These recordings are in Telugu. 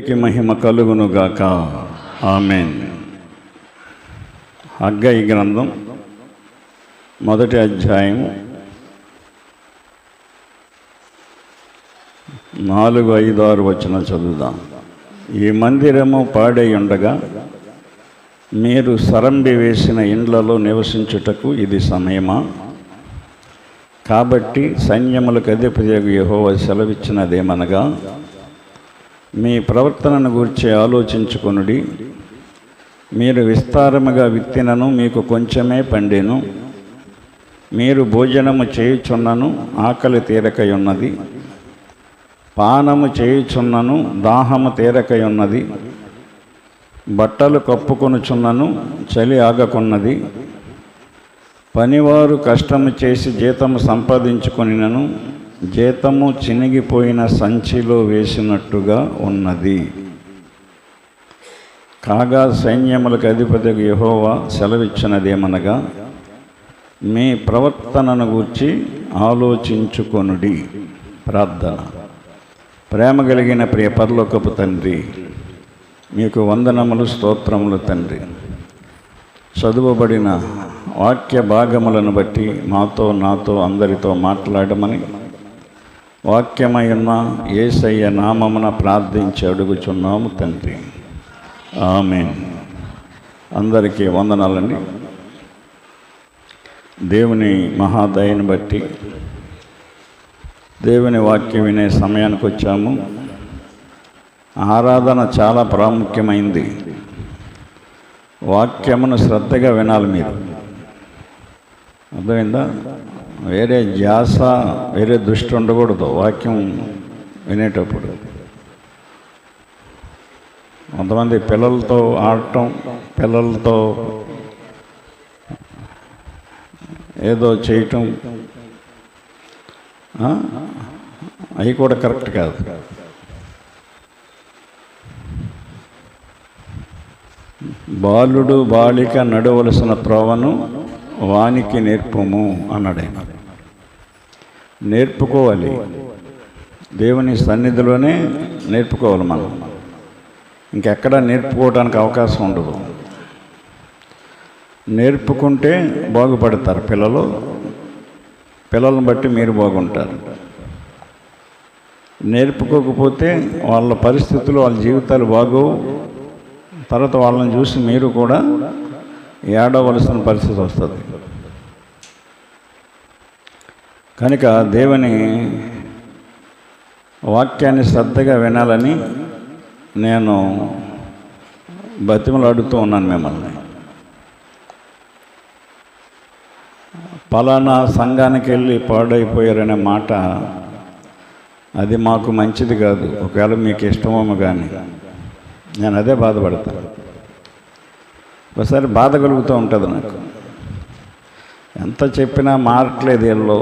దేవునికి మహిమ కలుగునుగాక. ఆమేన్. హగ్గయి గ్రంథం 1వ అధ్యాయం 4, 5, 6 వచనాలు చదువుదాం. ఈ మందిరము పాడై ఉండగా మీరు సరంబి వేసిన ఇండ్లలో నివసించుటకు ఇది సమయమా? కాబట్టి సైన్యములకు అధిపతియగు యెహోవా సెలవిచ్చినదేమనగా, మీ ప్రవర్తనను గూర్చి ఆలోచించుకొనుడి. మీరు విస్తారముగా విత్తినను మీకు కొంచెమే పండెను. మీరు భోజనము చేయుచున్నను ఆకలి తీరకయున్నది, పానము చేయుచున్నను దాహము తీరకయున్నది, బట్టలు కప్పుకొనుచున్నను చలి ఆగకున్నది. పనివారు కష్టము చేసి జీతము సంపాదించుకొనినను జీతము చినిగిపోయిన సంచిలో వేసినట్టుగా ఉన్నది. కాగా సైన్యములకు అధిపతియగు యెహోవా సెలవిచ్చినదేమనగా, మీ ప్రవర్తనను గూర్చి ఆలోచించుకొనుడి. ప్రార్థన. ప్రేమ కలిగిన ప్రియ పరలోకపు తండ్రి, మీకు వందనములు, స్తోత్రములు తండ్రి. చదువబడిన వాక్య భాగములను బట్టి నాతో అందరితో మాట్లాడమని వాక్యమై ఉన్న యేసయ్య నామమున ప్రార్థించి అడుగుచున్నాము తండ్రి. ఆమేన్. అందరికీ వందనాలండి. దేవుని మహాదయను బట్టి దేవుని వాక్యం వినే సమయానికి వచ్చాము. ఆరాధన చాలా ప్రాముఖ్యమైంది. వాక్యమును శ్రద్ధగా వినాలి మీరు. అర్థమైందా? వేరే ధ్యాస, వేరే దృష్టి ఉండకూడదు వాక్యం వినేటప్పుడు. కొంతమంది పిల్లలతో ఆడటం, పిల్లలతో ఏదో చేయటం, అవి కూడా కరెక్ట్ కాదు. బాలుడు బాలిక నడవలసిన త్రోవను వానికి నేర్పుము అన్నాడు ఆయన. నేర్పుకోవాలి. దేవుని సన్నిధిలోనే నేర్పుకోవాలి మనం. ఇంకెక్కడా నేర్పుకోవడానికి అవకాశం ఉండదు. నేర్పుకుంటే బాగుపడతారు పిల్లలను బట్టి మీరు బాగుంటారు. నేర్పుకోకపోతే వాళ్ళ పరిస్థితులు, వాళ్ళ జీవితాలు బాగోవు. తర్వాత వాళ్ళని చూసి మీరు కూడా ఏడవలసిన పరిస్థితి వస్తుంది. కనుక దేవుని వాక్యాన్ని శ్రద్ధగా వినాలని నేను బతిమలాడుతూ ఉన్నాను మిమ్మల్ని. పలానా సంఘానికి వెళ్ళి పాడైపోయారనే మాట అది మాకు మంచిది కాదు. ఒకవేళ మీకు ఇష్టమేమో కానీ నేను అదే బాధపడతాను. ఒకసారి బాధ కలుగుతూ ఉంటుంది నాకు. ఎంత చెప్పినా మారట్లేదు, వీళ్ళు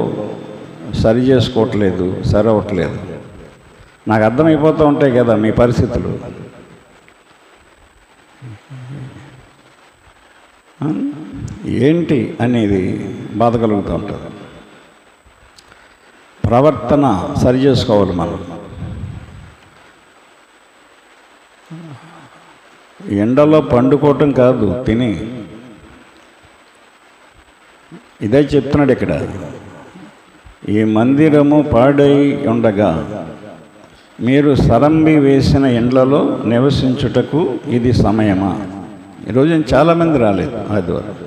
సరి చేసుకోవట్లేదు, సరి అవ్వట్లేదు. నాకు అర్థమైపోతూ ఉంటాయి కదా మీ పరిస్థితులు. ఏంటి అనేది బాధ కలుగుతూ ఉంటుంది. ప్రవర్తన సరి చేసుకోవాలి మనం. ఎండలో పండుకోవటం కాదు, తిని. ఇదే చెప్తున్నాడు ఇక్కడ. ఈ మందిరము పాడై ఉండగా మీరు సరంబి వేసిన ఇండ్లలో నివసించుటకు ఇది సమయమా? ఈరోజు చాలామంది రాలేదు ఆదివారం.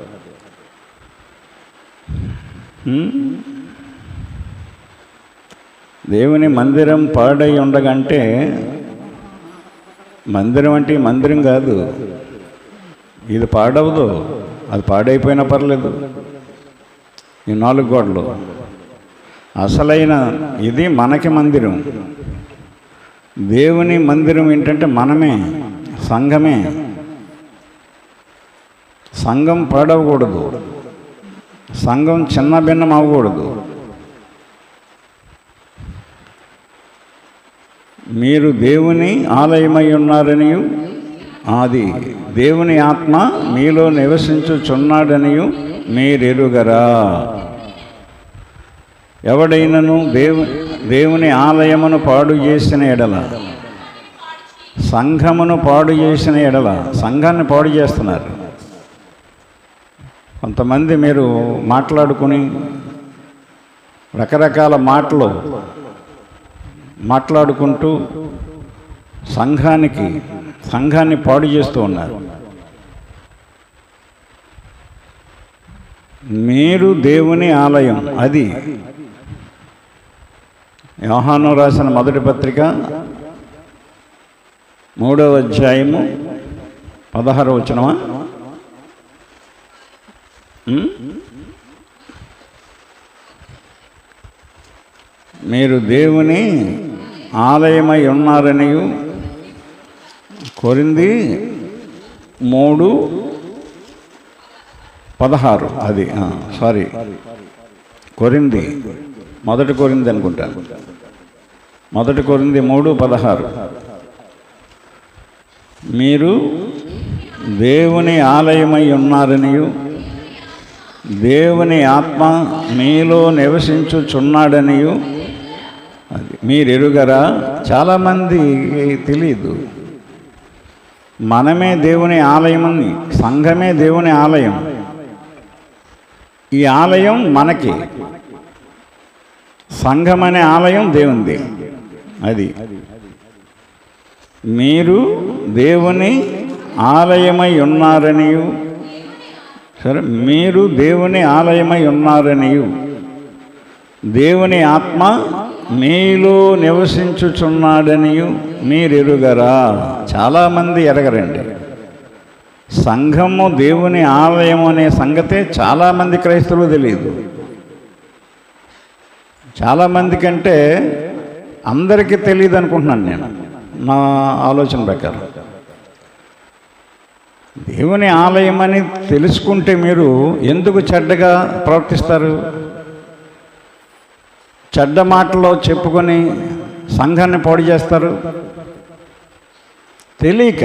దేవుని మందిరం పాడై ఉండగంటే మందిరం అంటే మందిరం కాదు. ఇది పాడవదు. అది పాడైపోయినా పర్లేదు. ఈ 4 గోడలు అసలైన ఇది మనకి మందిరం. దేవుని మందిరం ఏంటంటే మనమే, సంఘమే. సంఘం పాడవకూడదు. సంఘం చిన్న భిన్నం అవ్వకూడదు. మీరు దేవుని ఆలయమై ఉన్నారని, అది దేవుని ఆత్మ మీలో నివసించుచున్నాడని మీరెరుగరా? ఎవడైనను దేవుని ఆలయమును పాడు చేసిన ఎడల సంఘమును పాడు చేసిన ఎడల, సంఘాన్ని పాడు చేస్తున్నారు. కొంతమంది మీరు మాట్లాడుకుని రకరకాల మాటలు మాట్లాడుకుంటూ సంఘాన్ని పాడు చేస్తూ ఉన్నారు. మీరు దేవుని ఆలయం. అది యోహాను రాసిన మొదటి పత్రిక 3వ అధ్యాయము 16వ వచనమా? మీరు దేవుని ఆలయమై ఉన్నారనియు, కొరింథీ 3:16. అది సారీ, కొరింథీ, మొదటి కొరింథీ అనుకుంటాను. మొదటి కొరింథీ 3:16. మీరు దేవుని ఆలయమై ఉన్నారనియు, దేవుని ఆత్మ మీలో నివసించుచున్నాడనియు అది మీరు ఎరుగరా? చాలామంది తెలీదు. మనమే దేవుని ఆలయమని, సంఘమే దేవుని ఆలయం. ఈ ఆలయం మనకి, సంఘం అనే ఆలయం దేవునిది. అది మీరు దేవుని ఆలయమై ఉన్నారనియు, సరే, మీరు దేవుని ఆలయమై ఉన్నారనియు, దేవుని ఆత్మ మీలో నివసించుచున్నాడనియు మీరెరుగరా? చాలామంది ఎరగరండి. సంఘము దేవుని ఆలయం అనే సంగతే చాలామంది క్రైస్తవులు తెలియదు. చాలామంది కంటే అందరికీ తెలియదు అనుకుంటున్నాను నేను, నా ఆలోచన ప్రకారం. దేవుని ఆలయం అని తెలుసుకుంటే మీరు ఎందుకు చెడ్డగా ప్రవర్తిస్తారు? చెడ్డ మాటలో చెప్పుకొని సంఘాన్ని పాడు చేస్తారు తెలియక.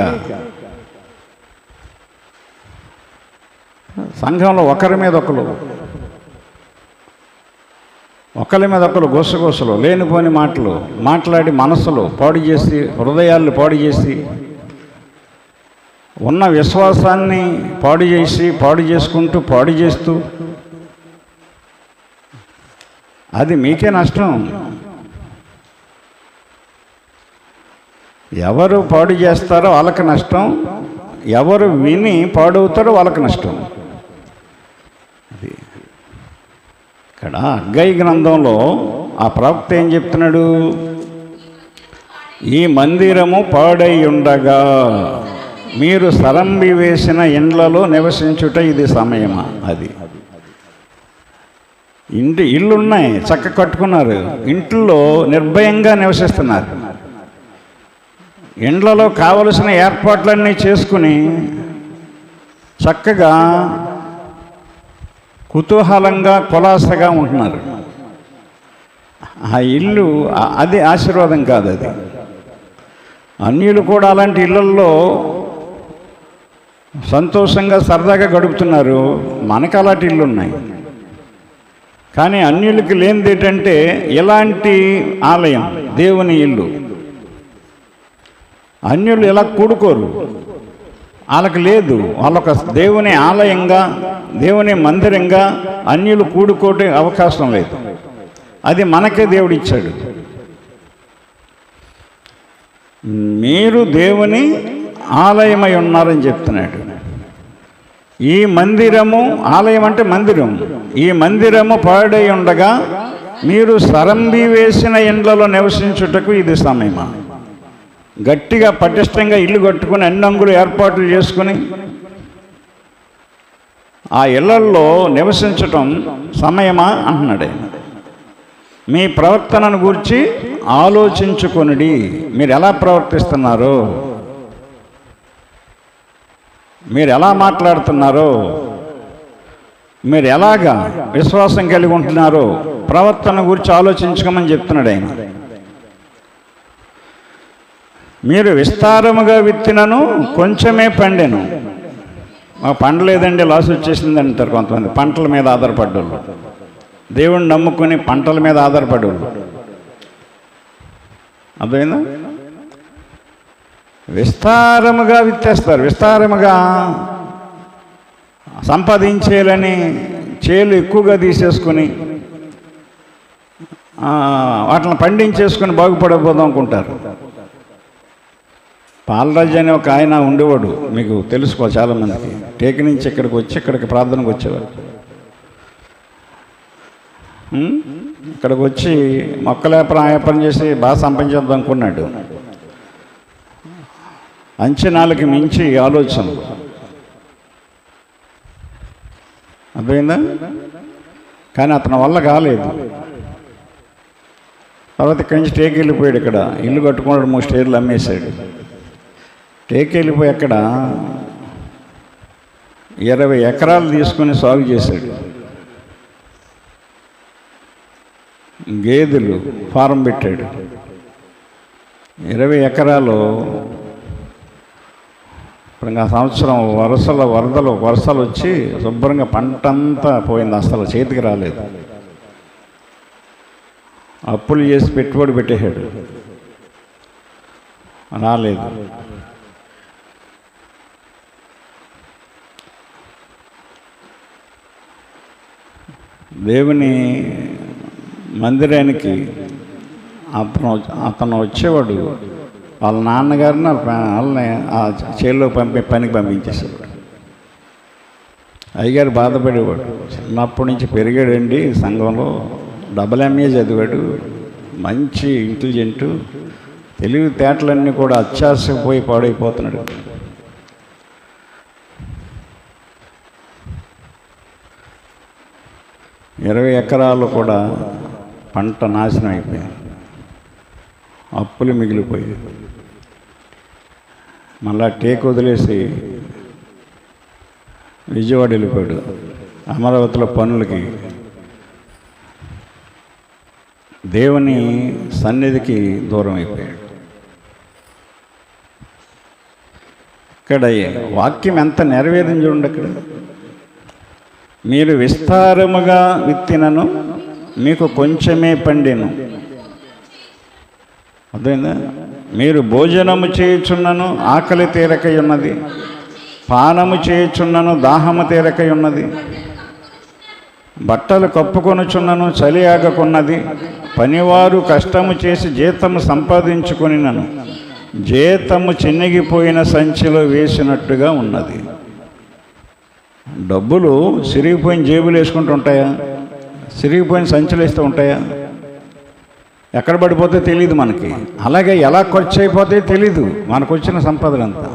సంఘంలో ఒకరి మీద ఒకరు గుసగుసలు, లేనిపోని మాటలు మాట్లాడి మనసులు పాడు చేసి, హృదయాలను పాడు చేసి, ఉన్న విశ్వాసాన్ని పాడు చేస్తూ అది మీకే నష్టం. ఎవరు పాడు చేస్తారో వాళ్ళకి నష్టం, ఎవరు విని పాడవుతారో వాళ్ళకి నష్టం. అది ఇక్కడ హగ్గై గ్రంథంలో ఆ ప్రవక్త ఏం చెప్తున్నాడు? ఈ మందిరము పాడై ఉండగా మీరు సరంబి వేసిన ఇండ్లలో నివసించుట ఇది సమయమా? అది ఇళ్ళున్నాయి, చక్క కట్టుకున్నారు, ఇంట్లో నిర్భయంగా నివసిస్తున్నారు. ఇండ్లలో కావలసిన ఏర్పాట్లన్నీ చేసుకుని చక్కగా కుతూహలంగా కులాసగా ఉంటున్నారు. ఆ ఇల్లు అది ఆశీర్వాదం కాదు. అది అన్యులు కూడా అలాంటి ఇళ్ళల్లో సంతోషంగా సరదాగా గడుపుతున్నారు. మనకు అలాంటి ఇళ్ళు ఉన్నాయి. కానీ అన్యులకి లేనిది ఏంటంటే ఇలాంటి ఆలయం, దేవుని ఇల్లు. అన్యులు ఇలా కూడుకోరు, వాళ్ళకి లేదు. వాళ్ళొక దేవుని ఆలయంగా, దేవుని మందిరంగా అన్యులు కూడుకోవటే అవకాశం లేదు. అది మనకే దేవుడిచ్చాడు. మీరు దేవుని ఆలయమై ఉన్నారని చెప్తున్నాడు. ఈ మందిరము, ఆలయం అంటే మందిరం, ఈ మందిరము పాడై ఉండగా మీరు సరంబి వేసిన ఇండ్లలో నివసించుటకు ఇది సమయమా? గట్టిగా పటిష్టంగా ఇల్లు కట్టుకుని అన్ని అంగులు ఏర్పాట్లు చేసుకుని ఆ ఇళ్లల్లో నివసించటం సమయమా అంటున్నాడు ఆయన. మీ ప్రవర్తనను గురించి ఆలోచించుకొనుడి. మీరు ఎలా ప్రవర్తిస్తున్నారో, మీరు ఎలా మాట్లాడుతున్నారో, మీరు ఎలాగా విశ్వాసం కలిగి ఉంటున్నారో ప్రవర్తన గురించి ఆలోచించుకోమని చెప్తున్నాడు ఆయన. మీరు విస్తారముగా విత్తినను కొంచెమే పండెను. మాకు పండలేదండి, లాస్ వచ్చేసింది అంటారు కొంతమంది. పంటల మీద ఆధారపడ్డోళ్ళు, దేవుణ్ణి నమ్ముకొని పంటల మీద ఆధారపడేవాళ్ళు. అర్థమైందా? విస్తారముగా విత్తేస్తారు. విస్తారముగా సంపాదించేయాలని చేలు ఎక్కువగా తీసేసుకుని వాటిని పండించేసుకుని బాగుపడబోదాం అనుకుంటారు. పాలరాజు అనే ఒక ఆయన ఉండేవాడు, మీకు తెలుసుకో చాలామందికి. టేకి నుంచి ఇక్కడికి ప్రార్థనకు వచ్చేవాడు. ఇక్కడికి వచ్చి మొక్కల వ్యాపారం చేసి బాగా సంపాదించేద్దాం అనుకున్నాడు. అంచనాలకి మించి ఆలోచన. అర్థమైందా? కానీ అతని వల్ల కాలేదు. తర్వాత ఇక్కడి నుంచి టేకి వెళ్ళిపోయాడు. ఇక్కడ ఇల్లు కట్టుకున్నాడు, 3 స్టేర్లు అమ్మేశాడు. టేకి వెళ్ళిపోయి అక్కడ 20 ఎకరాలు తీసుకుని సాగు చేశాడు. గేదెలు ఫారం పెట్టాడు. 20 ఎకరాలు. ఇప్పుడు ఇంకా సంవత్సరం వర్షాలు వచ్చి శుభ్రంగా పంట అంతా పోయింది. అసలు చేతికి రాలేదు. అప్పులు చేసి పెట్టుబడి పెట్టేశాడు, రాలేదు. దేవుని మందిరానికి అతను వచ్చేవాడు. వాళ్ళ నాన్నగారిని వాళ్ళని ఆ చేల్లో పనికి పంపించేసాడు. అయ్యగారు బాధపడేవాడు. చిన్నప్పటి నుంచి పెరిగాడండి సంఘంలో, MA చదివాడు, మంచి ఇంటెలిజెంటు, తెలివితేటలన్నీ కూడా అత్యాసపోయి పాడైపోతున్నాడు. ఇరవై ఎకరాలు కూడా పంట నాశనం అయిపోయింది. అప్పులు మిగిలిపోయాయి. మళ్ళా టేకు వదిలేసి విజయవాడ వెళ్ళిపోయాడు. అమరావతిలో పనులకి, దేవుని సన్నిధికి దూరం అయిపోయాడు. ఇక్కడ వాక్యం ఎంత నెరవేరం చూడండి. అక్కడ మీరు విస్తారముగా విత్తినను మీకు కొంచెమే పండెను. అర్థమైందా? మీరు భోజనము చేయుచున్నను ఆకలి తీరకై ఉన్నది, పానము చేయుచున్నను దాహము తీరకై ఉన్నది, బట్టలు కప్పుకొనుచున్నను చలి ఆగకున్నది, పనివారు కష్టము చేసి జీతము సంపాదించుకొనినను జీతము చిన్నగిపోయిన సంచిలో వేసినట్టుగా ఉన్నది. డబ్బులు సిరిగిపోయిన జేబులు వేసుకుంటూ ఉంటాయా? సిరిగిపోయిన సంచులు వేస్తూ ఉంటాయా? ఎక్కడ పడిపోతే తెలీదు మనకి. అలాగే ఎలా ఖర్చు అయిపోతే తెలీదు మనకు వచ్చిన సంపదలంతా.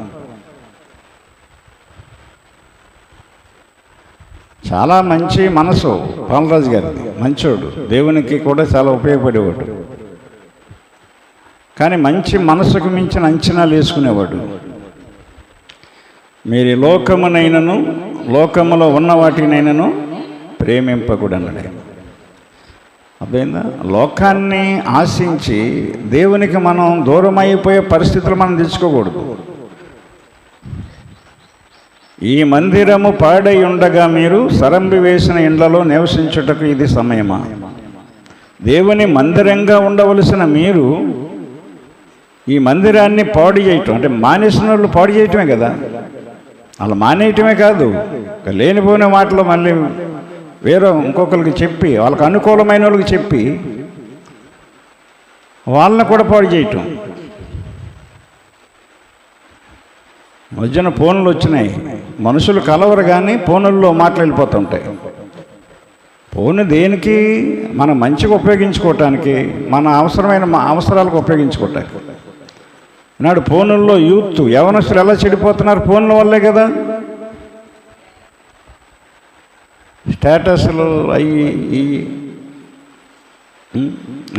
చాలా మంచి మనసు పాలరాజు గారిది, మంచోడు, దేవునికి కూడా చాలా ఉపయోగపడేవాడు. కానీ మంచి మనసుకు మించిన అంచనాలు వేసుకునేవాడు. మీరు లోకమునైనను లోకములో ఉన్న వాటినైనను ప్రేమింపకూడనడే. అర్థమైందా? లోకాన్ని ఆశించి దేవునికి మనం దూరం అయిపోయే పరిస్థితులు మనం తెచ్చుకోకూడదు. ఈ మందిరము పాడై ఉండగా మీరు సరంబి వేసిన ఇండ్లలో నివసించుటకు ఇది సమయమా? దేవుని మందిరంగా ఉండవలసిన మీరు ఈ మందిరాన్ని పాడు చేయటం అంటే మానేసిన వాళ్ళు పాడు చేయటమే కదా. అలా మానేయటమే కాదు, లేనిపోయిన మాటలు మళ్ళీ వేరే ఇంకొకరికి చెప్పి, వాళ్ళకి అనుకూలమైన వాళ్ళకి చెప్పి వాళ్ళని కూడా పాడు చేయటం. మధ్యన ఫోన్లు వచ్చినాయి, మనుషులు కలవరు కానీ ఫోనుల్లో మాటలు వెళ్ళిపోతుంటాయి. ఫోన్ దేనికి? మనం మంచిగా ఉపయోగించుకోవటానికి, మన అవసరాలకు ఉపయోగించుకోవటానికి. ఈనాడు ఫోనుల్లో యూత్ యవనస్తులు ఎలా చెడిపోతున్నారు? ఫోన్ల వల్లే కదా. స్టేటస్లు అవి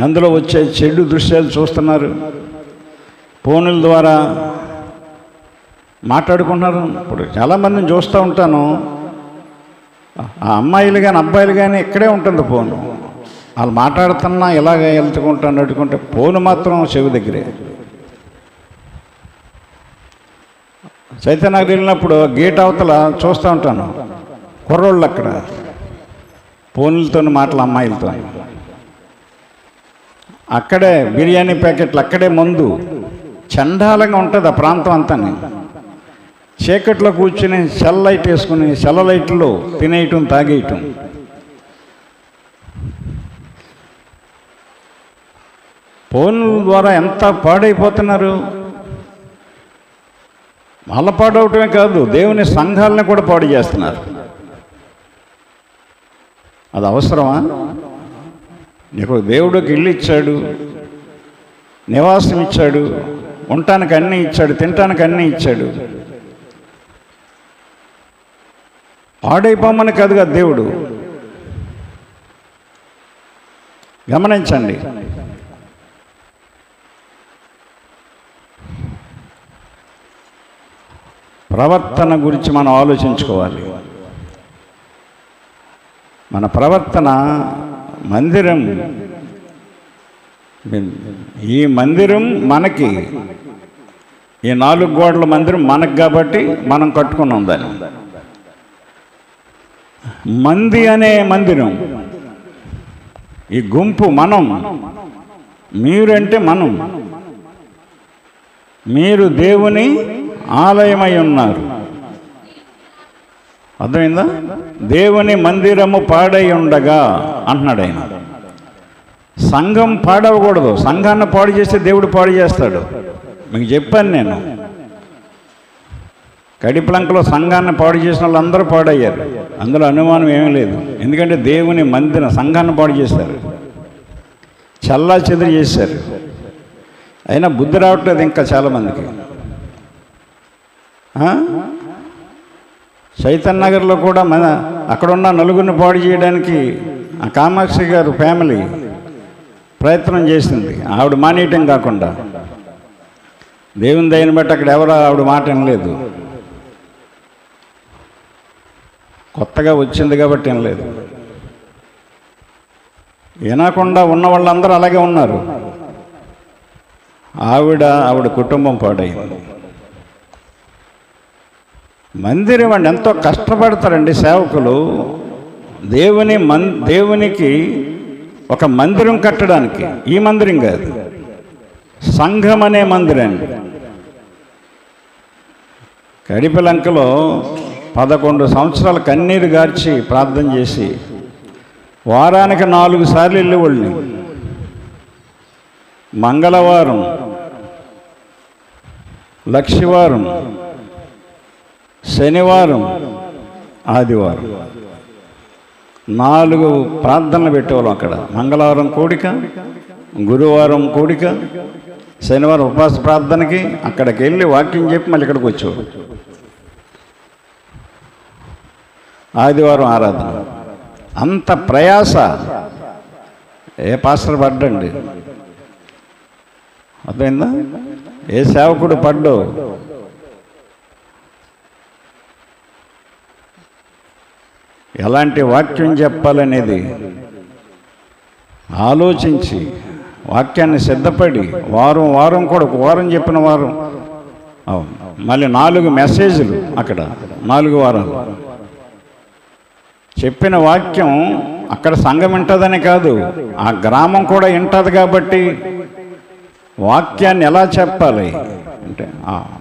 అందులో వచ్చే చెడు దృశ్యాలు చూస్తున్నారు. ఫోనుల ద్వారా మాట్లాడుకుంటున్నారు. ఇప్పుడు చాలామందిని చూస్తూ ఉంటాను, ఆ అమ్మాయిలు కానీ అబ్బాయిలు కానీ ఇక్కడే ఉంటుంది ఫోను. వాళ్ళు మాట్లాడుతున్నా ఇలాగ వెళ్తుకుంటాను అడుకుంటే ఫోను మాత్రం చెవి దగ్గరే. చైతన్యనగర్ వెళ్ళినప్పుడు గేట్ అవతల చూస్తూ ఉంటాను, కుర్రోళ్ళు అక్కడ ఫోన్లతో మాటలు అమ్మాయిలతో. అక్కడే బిర్యానీ ప్యాకెట్లు, అక్కడే మందు, చండాలంగా ఉంటుంది ఆ ప్రాంతం అంతా. చీకట్లో కూర్చుని సెల్ లైట్ వేసుకుని సెల్ల లైట్లో తినేయటం, తాగేయటం. ఫోన్ల ద్వారా ఎంత పాడైపోతున్నారు. వాళ్ళ పాడవటమే కాదు, దేవుని సంఘాలను కూడా పాడు చేస్తున్నారు. అది అవసరమా? నీకు దేవుడికి ఇల్లు ఇచ్చాడు, నివాసం ఇచ్చాడు, ఉండటానికి అన్నీ ఇచ్చాడు, తినటానికి అన్నీ ఇచ్చాడు. పాడైపోమని కాదు కదా దేవుడు. గమనించండి. ప్రవర్తన గురించి మనం ఆలోచించుకోవాలి. మన ప్రవర్తన, మందిరం, ఈ మందిరం మనకి, ఈ 4 గోడల మందిరం మనకు కాబట్టి మనం కట్టుకున్నాం దాన్ని. మంది అనే మందిరం, ఈ గుంపు మనం, మీరంటే మనం. మీరు దేవుని ఆలయమై ఉన్నారు. అర్థమైందా? దేవుని మందిరము పాడై ఉండగా అంటున్నాడు ఆయన. సంఘం పాడవకూడదు. సంఘాన్ని పాడు చేస్తే దేవుడు పాడు చేస్తాడు. మీకు చెప్పాను నేను. కడిపలంకలో సంఘాన్ని పాడు చేసిన వాళ్ళు అందరూ పాడయ్యారు. అందులో అనుమానం ఏమీ లేదు. ఎందుకంటే దేవుని మందిరం, సంఘాన్ని పాడు చేశారు, చల్లా చెదిరి చేశారు. అయినా బుద్ధి రావట్లేదు ఇంకా చాలామందికి. చైతన్య నగర్లో కూడా అక్కడున్న నలుగురిని పాడు చేయడానికి ఆ కామాక్షి గారు ఫ్యామిలీ ప్రయత్నం చేసింది. ఆవిడ మానేయటం కాకుండా దేవుని దయని బట్టి అక్కడ ఎవరు ఆవిడ మాట వినలేదు. కొత్తగా వచ్చింది కాబట్టి వినలేదు. వినకుండా ఉన్న వాళ్ళందరూ అలాగే ఉన్నారు. ఆవిడ కుటుంబం పాడైంది. మందిరం అండి ఎంతో కష్టపడతారండి సేవకులు. దేవునికి ఒక మందిరం కట్టడానికి, ఈ మందిరం కాదు, సంఘం అనే మందిరాన్ని. కడిపలంకలో 11 సంవత్సరాలు కన్నీరు గార్చి ప్రార్థన చేసి వారానికి 4 సార్లు వెళ్ళేవాళ్ళని. మంగళవారం, లక్షవారం, శనివారం, ఆదివారం 4 ప్రార్థనలు పెట్టేవాళ్ళం అక్కడ. మంగళవారం కూడిక, గురువారం కూడిక, శనివారం ఉపవాస ప్రార్థనకి అక్కడికి వెళ్ళి వాక్యం చెప్పి మళ్ళీ ఇక్కడికి వచ్చేవాడు. ఆదివారం ఆరాధన. అంత ప్రయాస ఏ పాస్టర్ పడ్డండి. అర్థమైందా? ఏ సేవకుడు పడ్డు. ఎలాంటి వాక్యం చెప్పాలనేది ఆలోచించి వాక్యాన్ని సిద్ధపడి వారం కూడా, ఒక వారం చెప్పిన వారం, మళ్ళీ 4 మెసేజ్లు అక్కడ 4 వారాలు చెప్పిన వాక్యం అక్కడ సంఘం వింటుందని కాదు, ఆ గ్రామం కూడా వింటుంది. కాబట్టి వాక్యాన్ని ఎలా చెప్పాలి అంటే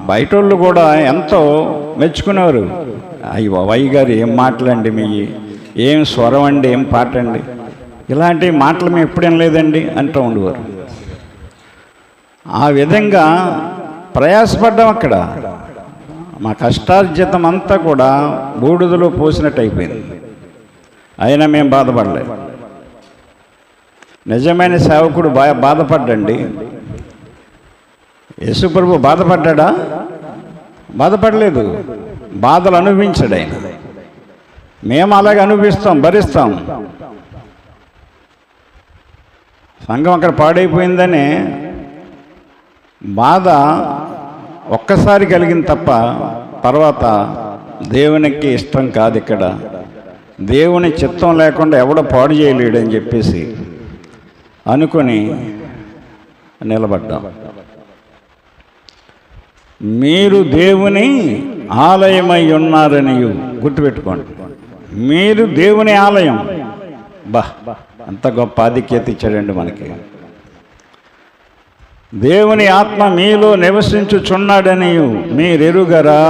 బయట వాళ్ళు కూడా ఎంతో మెచ్చుకునేవారు. అయ్యో వయ్య గారు ఏం మాటలండి, మీ ఏం స్వరం అండి, ఏం పాట అండి, ఇలాంటి మాటలు మేము ఎప్పుడేం లేదండి అంటూ ఉండేవారు. ఆ విధంగా ప్రయాసపడ్డాం. అక్కడ మా కష్టార్జితం అంతా కూడా బూడిదలో పోసినట్టు అయిపోయింది. అయినా మేము బాధపడలేదు. నిజమైన సేవకుడు బాధపడ్డండి. యేసుప్రభు బాధపడ్డా? బాధపడలేదు. బాధలు అనుభవించాడు ఆయన. మేము అలాగే అనుభవిస్తాం, భరిస్తాం. సంఘం అక్కడ పాడైపోయిందని బాధ ఒక్కసారి కలిగింది తప్ప తర్వాత దేవునికి ఇష్టం కాదు. ఇక్కడ దేవుని చిత్తం లేకుండా ఎవడో పాడు చేయలేడని చెప్పేసి అనుకొని నిలబడ్డాం. మీరు దేవుని ఆలయమై ఉన్నారని గుర్తుపెట్టుకోండి. మీరు దేవుని ఆలయం. అంత గొప్ప ఆధిక్యత ఇచ్చాడండి మనకి. దేవుని ఆత్మ మీలో నివసించుచున్నాడని మీరెరుగరా.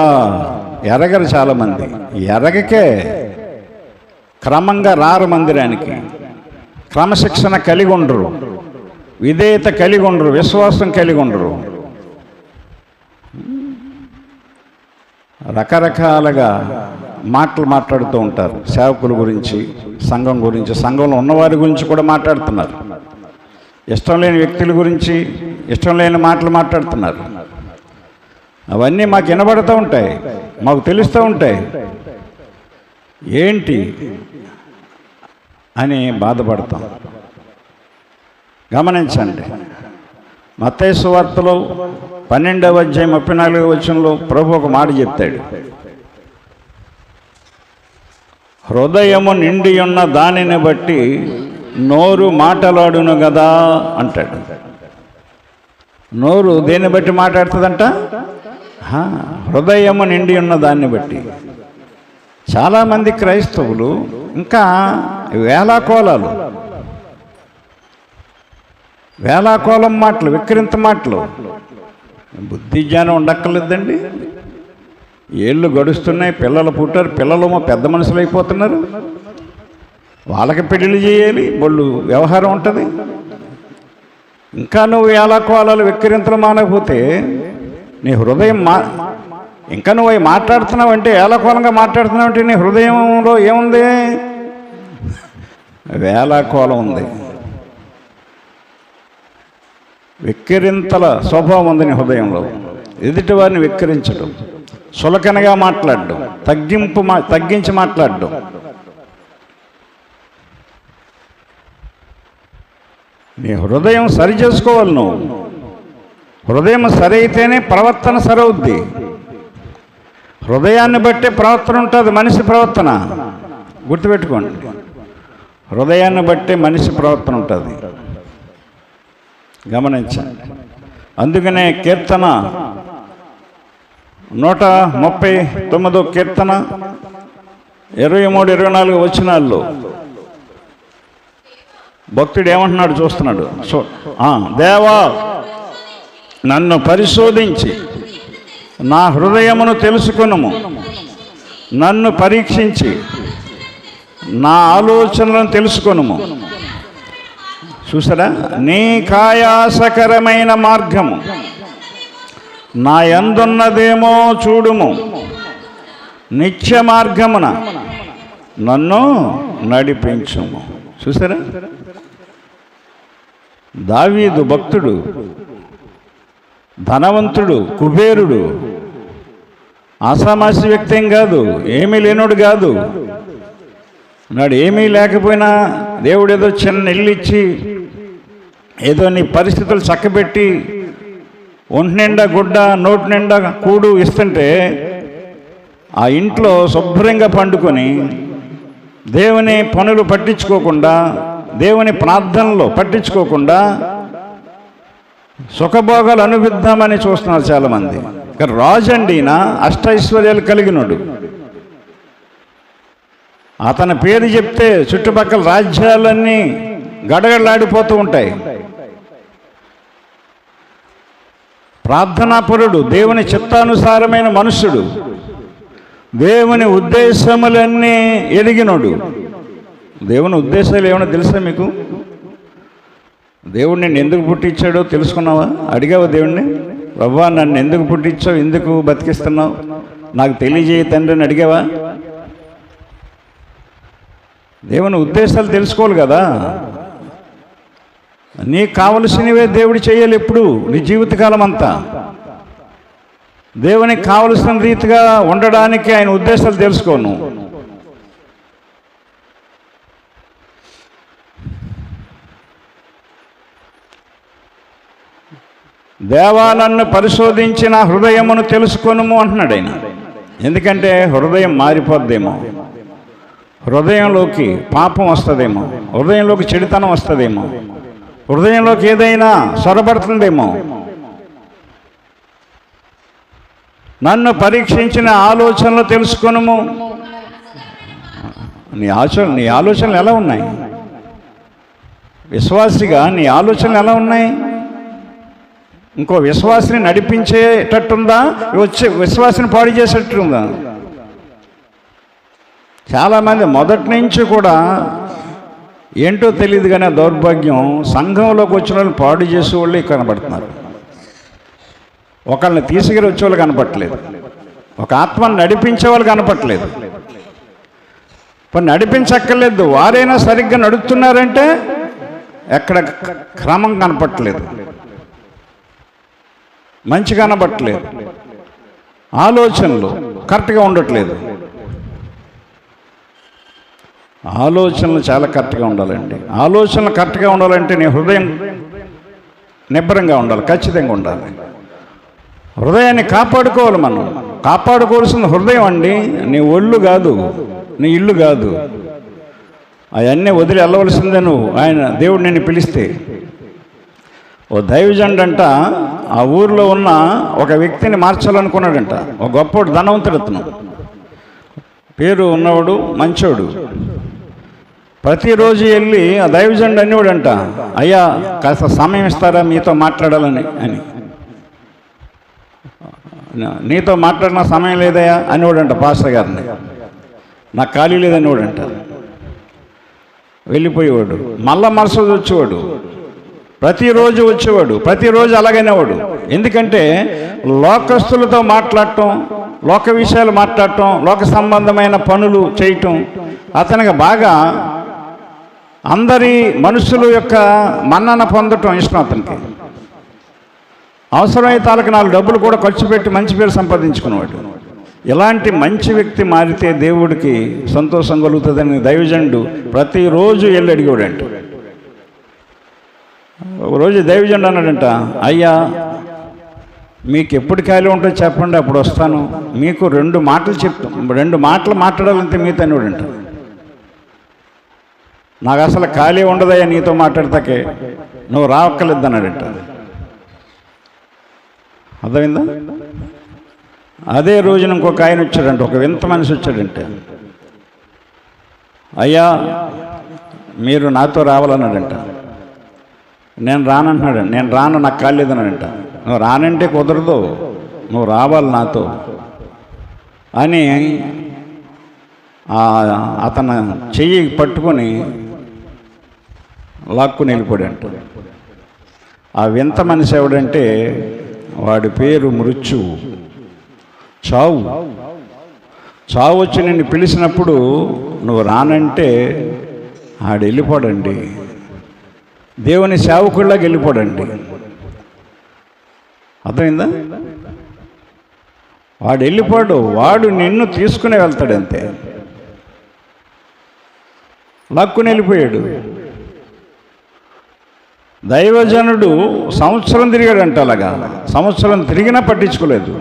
ఎరగరు చాలామంది. ఎరగకే క్రమంగా రారు మందిరానికి. క్రమశిక్షణ కలిగి ఉండరు, విధేయత కలిగి ఉండరు, విశ్వాసం కలిగి ఉండరు. రకరకాలుగా మాటలు మాట్లాడుతూ ఉంటారు. సేవకుల గురించి, సంఘం గురించి, సంఘంలో ఉన్నవారి గురించి కూడా మాట్లాడుతున్నారు. ఇష్టం లేని వ్యక్తుల గురించి ఇష్టం లేని మాటలు మాట్లాడుతున్నారు. అవన్నీ మాకు వినబడుతూ ఉంటాయి, మాకు తెలుస్తూ ఉంటాయి. ఏంటి అని బాధపడతాం. గమనించండి, మత్తయి సువార్తలో 12వ అధ్యాయం 34వ వచనంలో ప్రభు ఒక మాట చెప్తాడు. హృదయము నిండి ఉన్న దానిని బట్టి నోరు మాటలాడును కదా అంటాడు. నోరు దేన్ని బట్టి మాట్లాడుతుందంట? హృదయము నిండి ఉన్న దాన్ని బట్టి. చాలామంది క్రైస్తవులు ఇంకా వేలాకోలం మాటలు, విక్రింత మాటలు. బుద్ధి జ్ఞానం ఉండక్కర్లేదండి. ఏళ్ళు గడుస్తున్నాయి, పిల్లలు పుట్టారు, పిల్లలేమో పెద్ద మనుషులు అయిపోతున్నారు. వాళ్ళకి పెళ్ళిళ్ళు చేయాలి, వాళ్ళు వ్యవహారం ఉంటుంది. ఇంకా నువ్వు వేలాకోలాలు విక్రింతలు మానకపోతే నీ హృదయం ఇంకా నువ్వు అవి మాట్లాడుతున్నావు అంటే, వేలాకోలంగా మాట్లాడుతున్నావు అంటే నీ హృదయంలో ఏముంది? వేలాకోలం ఉంది. వెక్కిరింతల స్వభావం ఉంది నీ హృదయంలో. ఎదుటి వారిని వెక్కిరించడం, సులకనగా మాట్లాడడం, తగ్గించి మాట్లాడడం. నీ హృదయం సరి చేసుకోవాలి. నువ్వు హృదయం సరి అయితేనే ప్రవర్తన సరవుద్ది. హృదయాన్ని బట్టే ప్రవర్తన ఉంటుంది. మనిషి ప్రవర్తన గుర్తుపెట్టుకోండి, హృదయాన్ని బట్టే మనిషి ప్రవర్తన ఉంటుంది. గమనించండి. అందుకనే కీర్తన 139వ కీర్తన 23-24 వచనాల్లో భక్తుడు ఏమంటున్నాడు చూస్తున్నాడు. దేవా, నన్ను పరిశోధించి నా హృదయమును తెలుసుకొనుము, నన్ను పరీక్షించి నా ఆలోచనలను తెలుసుకొనుము. చూసారా? నీ కాయాసకరమైన మార్గము నా యందున్నదేమో చూడుము, నిత్య మార్గమున నన్ను నడిపించుము. చూసారా? దావీదు భక్తుడు, ధనవంతుడు, కుబేరుడు, ఆసామాసి వ్యక్తి ఏం కాదు, ఏమీ లేనోడు కాదు. నాడు ఏమీ లేకపోయినా దేవుడు ఏదో చిన్న ఇల్లు ఇచ్చి, ఏదో నీ పరిస్థితులు చక్కబెట్టి, ఒంటి నిండా గుడ్డ, నోటి నిండా కూడు ఇస్తుంటే ఆ ఇంట్లో శుభ్రంగా పండుకొని దేవుని పనులు పట్టించుకోకుండా, దేవుని ప్రార్థనలో పట్టించుకోకుండా సుఖభోగాలు అనుభవిద్దామని చూస్తున్నారు చాలామంది. రాజు అండి, ఈయన అష్టైశ్వర్యాలు కలిగినోడు. అతని పేరు చెప్తే చుట్టుపక్కల రాజ్యాలన్నీ గడగడలాడిపోతూ ఉంటాయి. ప్రార్థనాపరుడు, దేవుని చిత్తానుసారమైన మనుష్యుడు, దేవుని ఉద్దేశములన్నీ ఎరిగినోడు. దేవుని ఉద్దేశాలు ఏమన్నా తెలుసా మీకు? దేవుడు నిన్ను ఎందుకు పుట్టించాడో తెలుసుకున్నావా? అడిగావా దేవుణ్ణి? రవ్వా, నన్ను ఎందుకు పుట్టించావు, ఎందుకు బతికిస్తున్నావు, నాకు తెలియజేయ తండ్రి అని అడిగావా? దేవుని ఉద్దేశాలు తెలుసుకోవాలి కదా. నీకు కావలసినవే దేవుడు చేయాలి ఎప్పుడు, నీ జీవితకాలం అంతా. దేవునికి కావలసిన రీతిగా ఉండడానికి ఆయన ఉద్దేశాలు తెలుసుకోను. దేవా, నన్ను పరిశోధించిన హృదయమును తెలుసుకొనుము అంటున్నాడు ఆయన. ఎందుకంటే హృదయం మారిపోద్దేమో, హృదయంలోకి పాపం వస్తుందేమో, హృదయంలోకి చెడుతనం వస్తుందేమో, హృదయంలోకి ఏదైనా సొరబడుతుందేమో. నన్ను పరీక్షించిన ఆలోచనలు తెలుసుకొనుము. నీ ఆలోచనలు ఎలా ఉన్నాయి? విశ్వాసిగా నీ ఆలోచనలు ఎలా ఉన్నాయి? ఇంకో విశ్వాసిని నడిపించేటట్టుందా, వచ్చి విశ్వాసిని పాడు చేసేటట్టుందా? చాలామంది మొదటి నుంచి కూడా ఏంటో తెలియదు కానీ దౌర్భాగ్యం, సంఘంలోకి వచ్చిన వాళ్ళు పాడు చేసే వాళ్ళు కనబడుతున్నారు. ఒకళ్ళని తీసుకెళ్ళి వచ్చేవాళ్ళు కనపట్లేదు, ఒక ఆత్మను నడిపించే వాళ్ళు కనపట్లేదు. ఇప్పుడు నడిపించక్కర్లేదు, వారైనా సరిగ్గా నడుస్తున్నారంటే ఎక్కడ క్రమం కనపట్లేదు, మంచి కనపట్లేదు, ఆలోచనలు కరెక్ట్గా ఉండట్లేదు. ఆలోచనలు చాలా కరెక్ట్గా ఉండాలండి. ఆలోచనలు కరెక్ట్గా ఉండాలంటే నీ హృదయం నిబ్బరంగా ఉండాలి, ఖచ్చితంగా ఉండాలి. హృదయాన్ని కాపాడుకోవాలి. మనం కాపాడుకోవాల్సిన హృదయం అండి, నీ ఒళ్ళు కాదు, నీ ఇల్లు కాదు. అవన్నీ వదిలి వెళ్ళవలసిందే నువ్వు. దేవుడు నిన్ను పిలిస్తే. ఓ దైవజనుడంట ఆ ఊరిలో ఉన్న ఒక వ్యక్తిని మార్చాలనుకున్నాడంట. ఒక గొప్పవాడు, ధనవంతుడు, అతను పేరు ఉన్నవాడు, మంచోడు. ప్రతిరోజు వెళ్ళి ఆ దైవజనుడు అనేవాడంట, అయ్యా కాస్త సమయం ఇస్తారా మీతో మాట్లాడాలని అని. నీతో మాట్లాడిన సమయం లేదయా అనేవాడంట పాస్టర్ గారిని. నాకు ఖాళీ లేదనేవాడంట. వెళ్ళిపోయేవాడు. మళ్ళా మరుసటి వచ్చేవాడు, ప్రతిరోజు వచ్చేవాడు, ప్రతిరోజు అలాగనేవాడు. ఎందుకంటే లోకస్తులతో మాట్లాడటం, లోక విషయాలు మాట్లాడటం, లోక సంబంధమైన పనులు చేయటం అతనికి బాగా, అందరి మనుషుల యొక్క మన్నన పొందటం ఇష్టం అతనికి. అవసరమైతే వాళ్ళకి 4 డబ్బులు కూడా ఖర్చు పెట్టి మంచి పేరు సంపాదించుకునేవాడు. ఇలాంటి మంచి వ్యక్తి మారితే దేవుడికి సంతోషం కలుగుతుందని దైవజనుడు ప్రతిరోజు వెళ్ళి అడిగాడంట. ఒకరోజు దైవజనుడు అన్నాడంట, అయ్యా మీకు ఎప్పుడు ఖాళీ ఉంటుందో చెప్పండి, అప్పుడు వస్తాను. మీకు 2 మాటలు మాట్లాడాలంటే మీతో అనేవాడంట. నాకు అసలు ఖాళీ ఉండదయ్యా నీతో మాట్లాడతాకే, నువ్వు రావక్కర్లేదు అన్నాడంట. అర్థమైందా? అదే రోజున ఇంకొక ఆయన వచ్చాడంట, ఒక వింత మనిషి వచ్చాడంటే, అయ్యా మీరు నాతో రావాలన్నాడంట. నేను రానంటున్నాడండి. నేను రాను, నాకు కాలేదన్నాడంట. నువ్వు రానంటే కుదరదు, నువ్వు రావాలి నాతో అని అతను చెయ్యి పట్టుకొని లాక్కుని వెళ్ళిపోయాడంట. ఆ వింత మనిషి ఎవడంటే వాడి పేరు మృత్యువు, చావు. చావు వచ్చి నిన్ను పిలిచినప్పుడు నువ్వు రానంటే ఆడు వెళ్ళిపోడండి, దేవుని సేవకుల్లాగా వెళ్ళిపోడండి. అర్థమైందా? వాడు వెళ్ళిపోడు, వాడు నిన్ను తీసుకునే వెళ్తాడు అంతే. లాక్కుని వెళ్ళిపోయాడు. దైవజనుడు సంవత్సరం తిరిగాడంట. అలాగా సంవత్సరం తిరిగినా పట్టించుకోలేదు.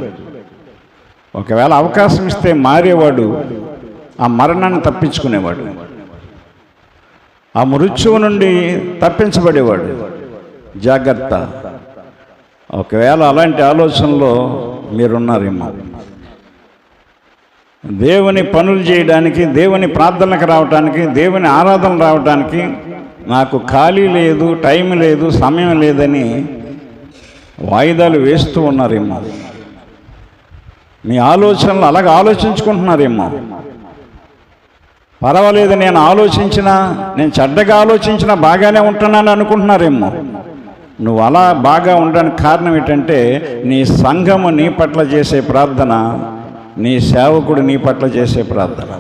ఒకవేళ అవకాశం ఇస్తే మారేవాడు, ఆ మరణాన్ని తప్పించుకునేవాడు, ఆ మృత్యువు నుండి తప్పించబడేవాడు. జాగ్రత్త. ఒకవేళ అలాంటి ఆలోచనలో మీరున్నారేమో, దేవుని పనులు చేయడానికి, దేవుని ప్రార్థనలకు రావడానికి, దేవుని ఆరాధన రావడానికి నాకు ఖాళీ లేదు, టైం లేదు, సమయం లేదని వాయిదాలు వేస్తూ ఉన్నారేమో. మీ ఆలోచనలు అలాగ ఆలోచించుకుంటున్నారేమో. పర్వాలేదు, నేను చెడ్డగా ఆలోచించినా బాగానే ఉంటున్నాను అనుకుంటున్నారేమో. నువ్వు అలా బాగా ఉండడానికి కారణం ఏంటంటే నీ సంఘము నీ పట్ల చేసే ప్రార్థన, నీ సేవకుడు నీ పట్ల చేసే ప్రార్థన.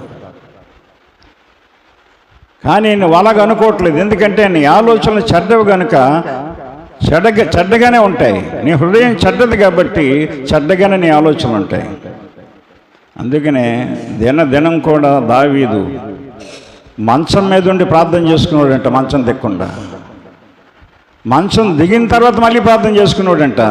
కానీ నువ్వు అలాగ అనుకోవట్లేదు. ఎందుకంటే నీ ఆలోచనలు చెడ్డవి కనుక చెడ్డగానే ఉంటాయి. నీ హృదయం చెడ్డది కాబట్టి చెడ్డగానే నీ ఆలోచనలు ఉంటాయి. అందుకనే దినం కూడా దావీదు మంచం మీద ఉండి ప్రార్థన చేసుకున్నాడంట. మంచం దిక్కుండా, మంచం దిగిన తర్వాత మళ్ళీ ప్రార్థన చేసుకున్నాడంట.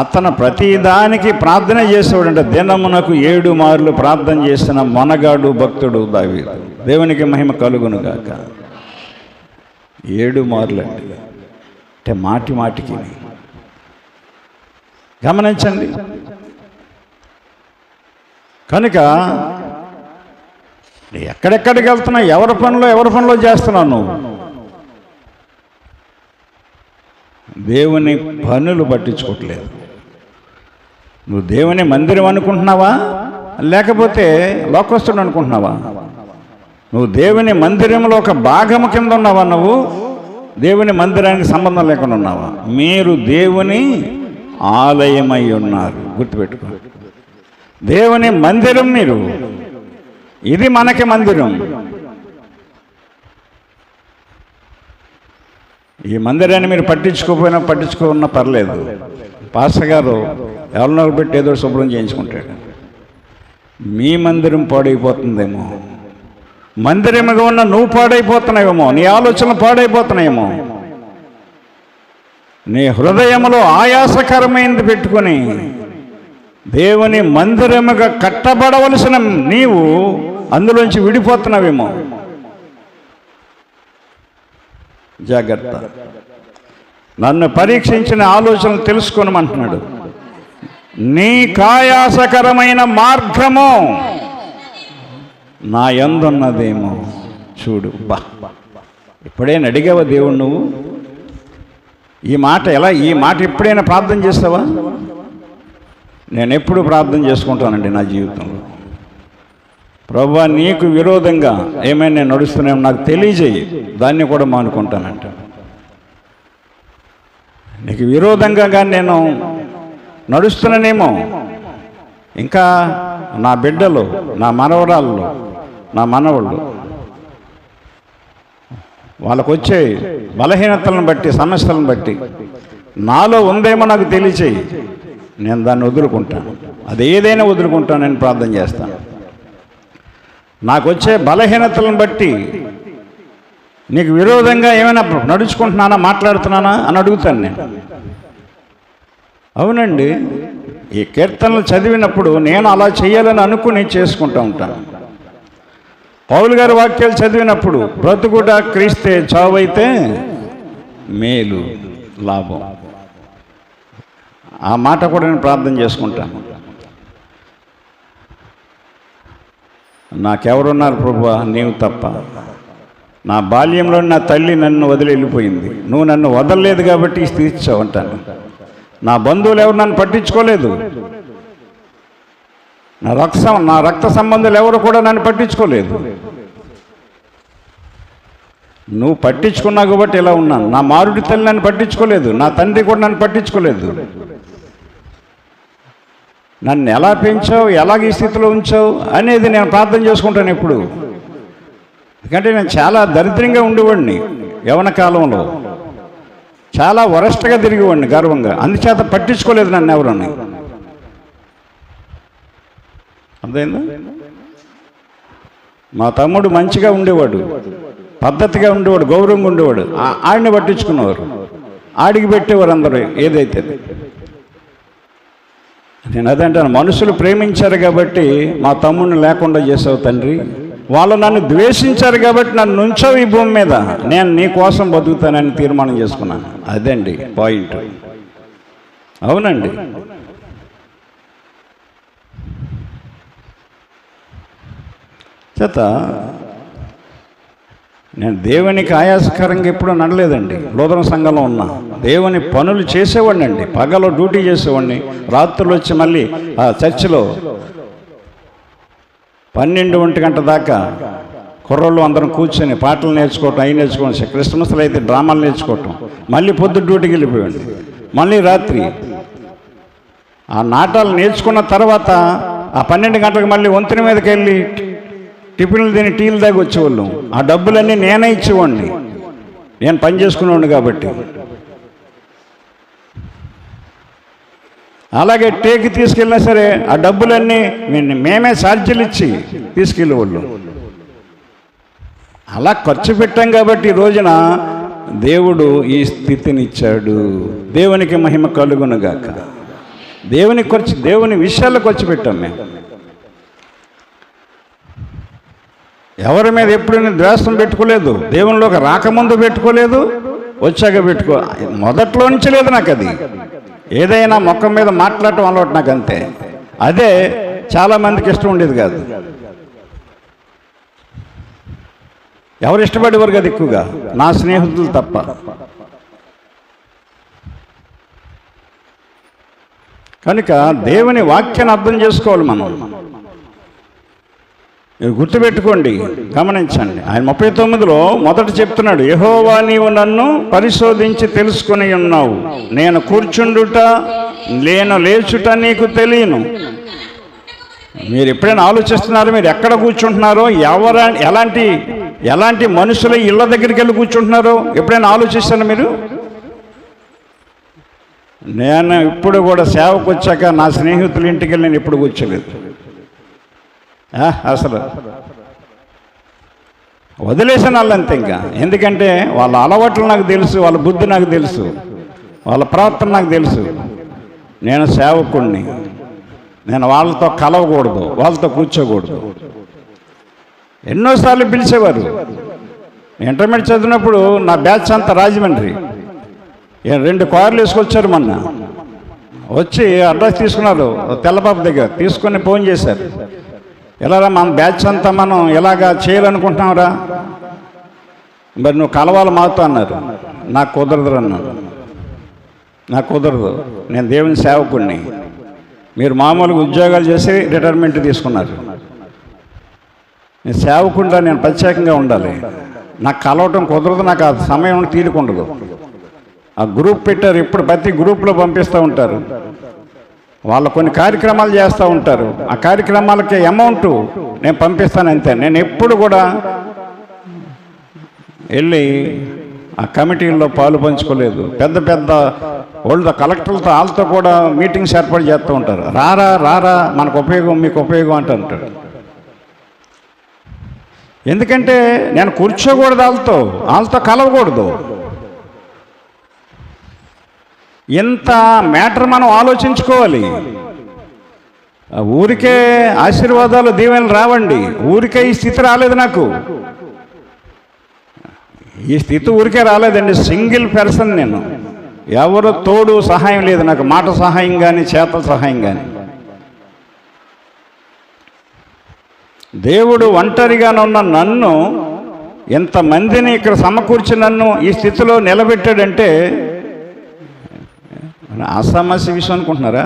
అతను ప్రతిదానికి ప్రార్థన చేసేవాడంట. దినమునకు 7 మార్లు ప్రార్థన చేసిన మొనగాడు భక్తుడు దావీదు. దేవునికి మహిమ కలుగునుగాక. 7 మార్లు అంటే మాటి మాటికి. గమనించండి. కనుక ఎక్కడెక్కడికి వెళ్తున్నావు, ఎవరి పనిలో చేస్తున్నావు నువ్వు? దేవుని పనులు పట్టించుకోవట్లేదు. నువ్వు దేవుని మందిరం అనుకుంటున్నావా, లేకపోతే లోకస్తుడు అనుకుంటున్నావా? నువ్వు దేవుని మందిరంలో ఒక భాగము కింద ఉన్నావా? నువ్వు దేవుని మందిరానికి సంబంధం లేకుండా ఉన్నావా? మీరు దేవుని ఆలయమై ఉన్నారు, గుర్తుపెట్టుకో. దేవుని మందిరం మీరు. ఇది మనకి మందిరం. ఈ మందిరాన్ని మీరు పట్టించుకున్నా పర్లేదు. పాస్టర్ గారు ఎవరినో పెట్టి ఏదో శుభ్రం చేయించుకుంటాడు. మీ మందిరం పాడైపోతుందేమో, మందిరముగా ఉన్న నువ్వు పాడైపోతున్నావేమో, నీ ఆలోచనలు పాడైపోతున్నాయేమో. నీ హృదయంలో ఆయాసకరమైనది పెట్టుకొని దేవుని మందిరముగా కట్టబడవలసిన నీవు అందులోంచి విడిపోతున్నావేమో. జాగ్రత్త. నన్ను పరీక్షించిన ఆలోచనలు తెలుసుకోనమంటున్నాడు. నీ కాయాసకరమైన మార్గము నా యందున్నదేమో చూడు. బా, ఎప్పుడైనా అడిగావా దేవుడు నువ్వు ఈ మాట ఎప్పుడైనా ప్రార్థన చేస్తావా? నేను ఎప్పుడు ప్రార్థన చేసుకుంటానండి నా జీవితంలో. ప్రభువా, నీకు విరోధంగా ఏమైనా నేను నడుస్తున్నామో నాకు తెలియజేయి, దాన్ని కూడా మానుకుంటానంట. నీకు విరోధంగా కానీ నేను నడుస్తున్నానేమో, ఇంకా నా బిడ్డలు, నా మనవరాళ్ళు, నా మనవళ్ళు, వాళ్ళకు వచ్చే బలహీనతలను బట్టి, సమస్యలను బట్టి నాలో ఉందేమో నాకు తెలియచేయి, నేను దాన్ని వదులుకుంటాను. అది ఏదైనా వదులుకుంటానని ప్రార్థన చేస్తాను. నాకు వచ్చే బలహీనతలను బట్టి నీకు విరోధంగా ఏమైనా నడుచుకుంటున్నానా, మాట్లాడుతున్నానా అని అడుగుతాను నేను. అవునండి, ఈ కీర్తనలు చదివినప్పుడు నేను అలా చేయాలని అనుకుని చేసుకుంటూ ఉంటాను. పౌలు గారి వాక్యాలు చదివినప్పుడు బ్రతుకుట క్రీస్తే, చావైతే మేలు, లాభం. ఆ మాట కూడా నేను ప్రార్థన చేసుకుంటాను. నాకెవరున్నారు ప్రభువా, నీవు తప్ప. నా బాల్యంలో నా తల్లి నన్ను వదిలి వెళ్ళిపోయింది, నువ్వు నన్ను వదలలేదు కాబట్టి ఈ స్థితి ఇచ్చావు అంటాను. నా బంధువులు ఎవరు నన్ను పట్టించుకోలేదు, నా రక్త సంబంధాలు ఎవరు కూడా నన్ను పట్టించుకోలేదు. నువ్వు పట్టించుకున్నావు కాబట్టి ఇలా ఉన్నాను. నా మారుడి తల్లి నన్ను పట్టించుకోలేదు, నా తండ్రి కూడా నన్ను పట్టించుకోలేదు. నన్ను ఎలా పెంచావు, ఎలాగ ఈ స్థితిలో ఉంచావు అనేది నేను ప్రార్థన చేసుకుంటాను ఎప్పుడు. ఎందుకంటే నేను చాలా దరిద్రంగా ఉండేవాడిని యవ్వన కాలంలో, చాలా వరస్ట్గా తిరిగేవాడిని గర్వంగా. అందుచేత పట్టించుకోలేదు నన్ను ఎవరని. అర్థమైందా? మా తమ్ముడు మంచిగా ఉండేవాడు, పద్ధతిగా ఉండేవాడు, గౌరవంగా ఉండేవాడు. ఆడిని పట్టించుకునేవారు, ఆడికి పెట్టేవారు అందరూ ఏదైతే. నేను అదంటాను, మనుషులు ప్రేమించారు కాబట్టి మా తమ్ముడిని లేకుండా చేసావు తండ్రి. వాళ్ళు నన్ను ద్వేషించారు కాబట్టి నన్ను ఉంచావు ఈ భూమి మీద, నేను నీ కోసం బతుకుతానని తీర్మానం చేసుకున్నాను. అదండి పాయింట్. అవునండి. చేత నేను దేవునికి ఆయాసకరంగా ఎప్పుడూ నడలేదండి. లోదన సంఘంలో ఉన్నా దేవుని పనులు చేసేవాడిని అండి. పగలో డ్యూటీ చేసేవాడిని, రాత్రులు వచ్చి మళ్ళీ ఆ చర్చిలో 12-1 గంట దాకా కుర్రోళ్ళు అందరం కూర్చొని పాటలు నేర్చుకోవటం, అవి నేర్చుకోవడం, క్రిస్మస్లో అయితే డ్రామాలు నేర్చుకోవటం, మళ్ళీ పొద్దు డ్యూటీకి వెళ్ళిపోయాడు. మళ్ళీ రాత్రి ఆ నాటాలు నేర్చుకున్న తర్వాత ఆ 12 గంటలకు మళ్ళీ వంతెన మీదకి వెళ్ళి టిఫిన్లు తిని టీలు దాకా వచ్చేవాళ్ళం. ఆ డబ్బులన్నీ నేనే ఇచ్చేవాడిని, నేను పని చేసుకునేవాడిని కాబట్టి. అలాగే టేకి తీసుకెళ్ళినా సరే ఆ డబ్బులన్నీ మేమే ఛార్జీలు ఇచ్చి తీసుకెళ్ళేవాళ్ళు. అలా ఖర్చు పెట్టాం కాబట్టి ఈ రోజున దేవుడు ఈ స్థితిని ఇచ్చాడు. దేవునికి మహిమ కలుగునుగాక. దేవుని విషయాల్లో ఖర్చు పెట్టాం మేము. ఎవరి మీద ఎప్పుడు నేను ద్వేషం పెట్టుకోలేదు. దేవునిలోకి రాకముందు పెట్టుకోలేదు, వచ్చాక మొదట్లో నుంచి లేదు నాకు. అది ఏదైనా మొక్క మీద మాట్లాడటం అలవాటు నాకు, అంతే. అదే చాలామందికి ఇష్టం ఉండేది కాదు. ఎవరు ఇష్టపడేవారు కదా ఎక్కువగా, నా స్నేహితులు తప్ప. కనుక దేవుని వాక్యాన్ని అర్థం చేసుకోవాలి మనం. మీరు గుర్తుపెట్టుకోండి, గమనించండి. ఆయన 39లో మొదట చెప్తున్నాడు, యెహోవా నీవు నన్ను పరిశోధించి తెలుసుకొని ఉన్నావు, నేను కూర్చుండుట నేను లేచుట నీకు తెలియను. మీరు ఎప్పుడైనా ఆలోచిస్తున్నారో మీరు ఎక్కడ కూర్చుంటున్నారో, ఎలాంటి మనుషుల ఇళ్ళ దగ్గరికి వెళ్ళి కూర్చుంటున్నారో ఎప్పుడైనా ఆలోచిస్తారా మీరు? నేను ఇప్పుడు కూడా సేవకు వచ్చాక నా స్నేహితుల ఇంటికి వెళ్ళి నేను ఎప్పుడు కూర్చోలేదు. అసలు వదిలేసాను వాళ్ళంతే. ఇంకా ఎందుకంటే వాళ్ళ అలవాట్లు నాకు తెలుసు, వాళ్ళ బుద్ధి నాకు తెలుసు, వాళ్ళ ప్రవర్తన నాకు తెలుసు. నేను సేవకుణ్ణి, నేను వాళ్ళతో కలవకూడదు, వాళ్ళతో కూర్చోకూడదు. ఎన్నోసార్లు పిలిచేవారు. ఇంటర్మీడియట్ చదివినప్పుడు నా బ్యాచ్ అంతా రాజమండ్రి, 2 కార్లు వేసుకొచ్చారు. మొన్న వచ్చి అడ్రస్ తీసుకున్నారు తెల్లబాబు దగ్గర, తీసుకొని ఫోన్ చేశారు, ఎలారా మన బ్యాచ్ అంతా మనం ఎలాగా చేయాలనుకుంటున్నావురా, మరి నువ్వు కలవాలి మాతో అన్నారు. నాకు కుదరదు అన్నాను. నాకు కుదరదు, నేను దేవుని సేవకుడిని. మీరు మామూలుగా ఉద్యోగాలు చేసి రిటైర్మెంట్ తీసుకున్నారు, నేను సేవకుండా నేను ప్రత్యేకంగా ఉండాలి, నాకు కలవటం కుదరదు, నాకు ఆ సమయం తీరుకుండదు. ఆ గ్రూప్ పెట్టారు, ఇప్పుడు ప్రతి గ్రూప్లో పంపిస్తూ ఉంటారు. వాళ్ళు కొన్ని కార్యక్రమాలు చేస్తూ ఉంటారు, ఆ కార్యక్రమాలకి అమౌంట్ నేను పంపిస్తాను అంతే. నేను ఎప్పుడు కూడా వెళ్ళి ఆ కమిటీల్లో పాలు పంచుకోలేదు. పెద్ద పెద్ద వాళ్ళు కలెక్టర్లతో వాళ్ళతో కూడా మీటింగ్స్ ఏర్పాటు చేస్తూ ఉంటారు. రారా రారా మనకు ఉపయోగం మీకు ఉపయోగం అంటారు. ఎందుకంటే నేను కూర్చోకూడదు, వాళ్ళతో కలవకూడదు. ఎంత మ్యాటర్ మనం ఆలోచించుకోవాలి. ఊరికే ఆశీర్వాదాలు దీవెనలు రావండి. ఊరికే ఈ స్థితి రాలేదు నాకు, ఈ స్థితి ఊరికే రాలేదండి. సింగిల్ పర్సన్ నేను, ఎవరు తోడు సహాయం లేదు నాకు, మాట సహాయం కానీ చేతల సహాయం కానీ. దేవుడు ఒంటరిగానున్న నన్ను, ఎంతమందిని ఇక్కడ సమకూర్చి నన్ను ఈ స్థితిలో నిలబెట్టాడంటే అసమస్య విషయం అనుకుంటున్నారా?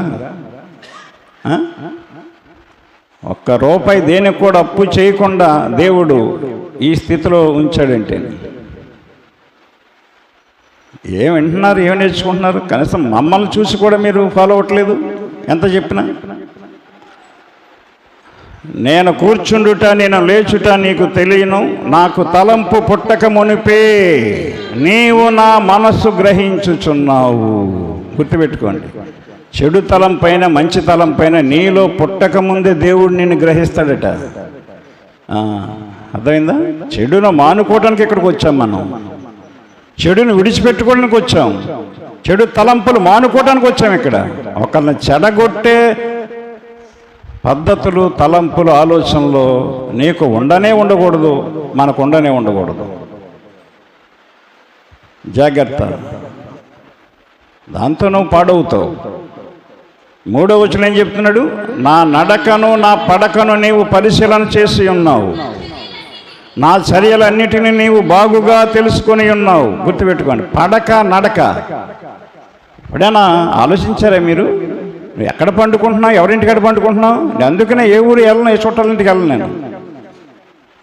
₹1 దేనికి కూడా అప్పు చేయకుండా దేవుడు ఈ స్థితిలో ఉంచాడంటే ఏం వింటున్నారు, ఏం నేర్చుకుంటున్నారు? కనీసం మమ్మల్ని చూసి కూడా మీరు ఫాలో అవ్వట్లేదు. ఎంత చెప్పినా నేను కూర్చుండుట నేను లేచుట నీకు తెలియను, నాకు తలంపు పుట్టక మునిపే నీవు నా మనస్సు గ్రహించుచున్నావు. గుర్తుపెట్టుకోండి, చెడు తలం పైన మంచి తలం పైన నీలో పుట్టక ముందే దేవుడు నిన్ను గ్రహిస్తాడట. అర్థమైందా? చెడును మానుకోవడానికి ఇక్కడికి వచ్చాం మనం, చెడును విడిచిపెట్టుకోవడానికి వచ్చాం, చెడు తలంపులు మానుకోవడానికి వచ్చాం. ఇక్కడ ఒకరిని చెడగొట్టే పద్ధతులు, తలంపులు, ఆలోచనలు నీకు ఉండకూడదు, మనకు ఉండకూడదు. జాగ్రత్త, దాంతో నువ్వు పాడవుతావు. 3వ వచనం ఏం చెప్తున్నాడు? నా నడకను నా పడకను నీవు పరిశీలన చేసి ఉన్నావు, నా చర్యలన్నిటినీ నీవు బాగుగా తెలుసుకొని ఉన్నావు. గుర్తుపెట్టుకోండి, పడక నడక. ఎప్పుడైనా ఆలోచించారా మీరు? ఎక్కడ పండుకుంటున్నావు, ఎవరింటికాడ పండుకుంటున్నావు? అందుకనే ఏ ఊరు వెళ్ళను, ఏ చుట్టాల ఇంటికి వెళ్ళను. నేను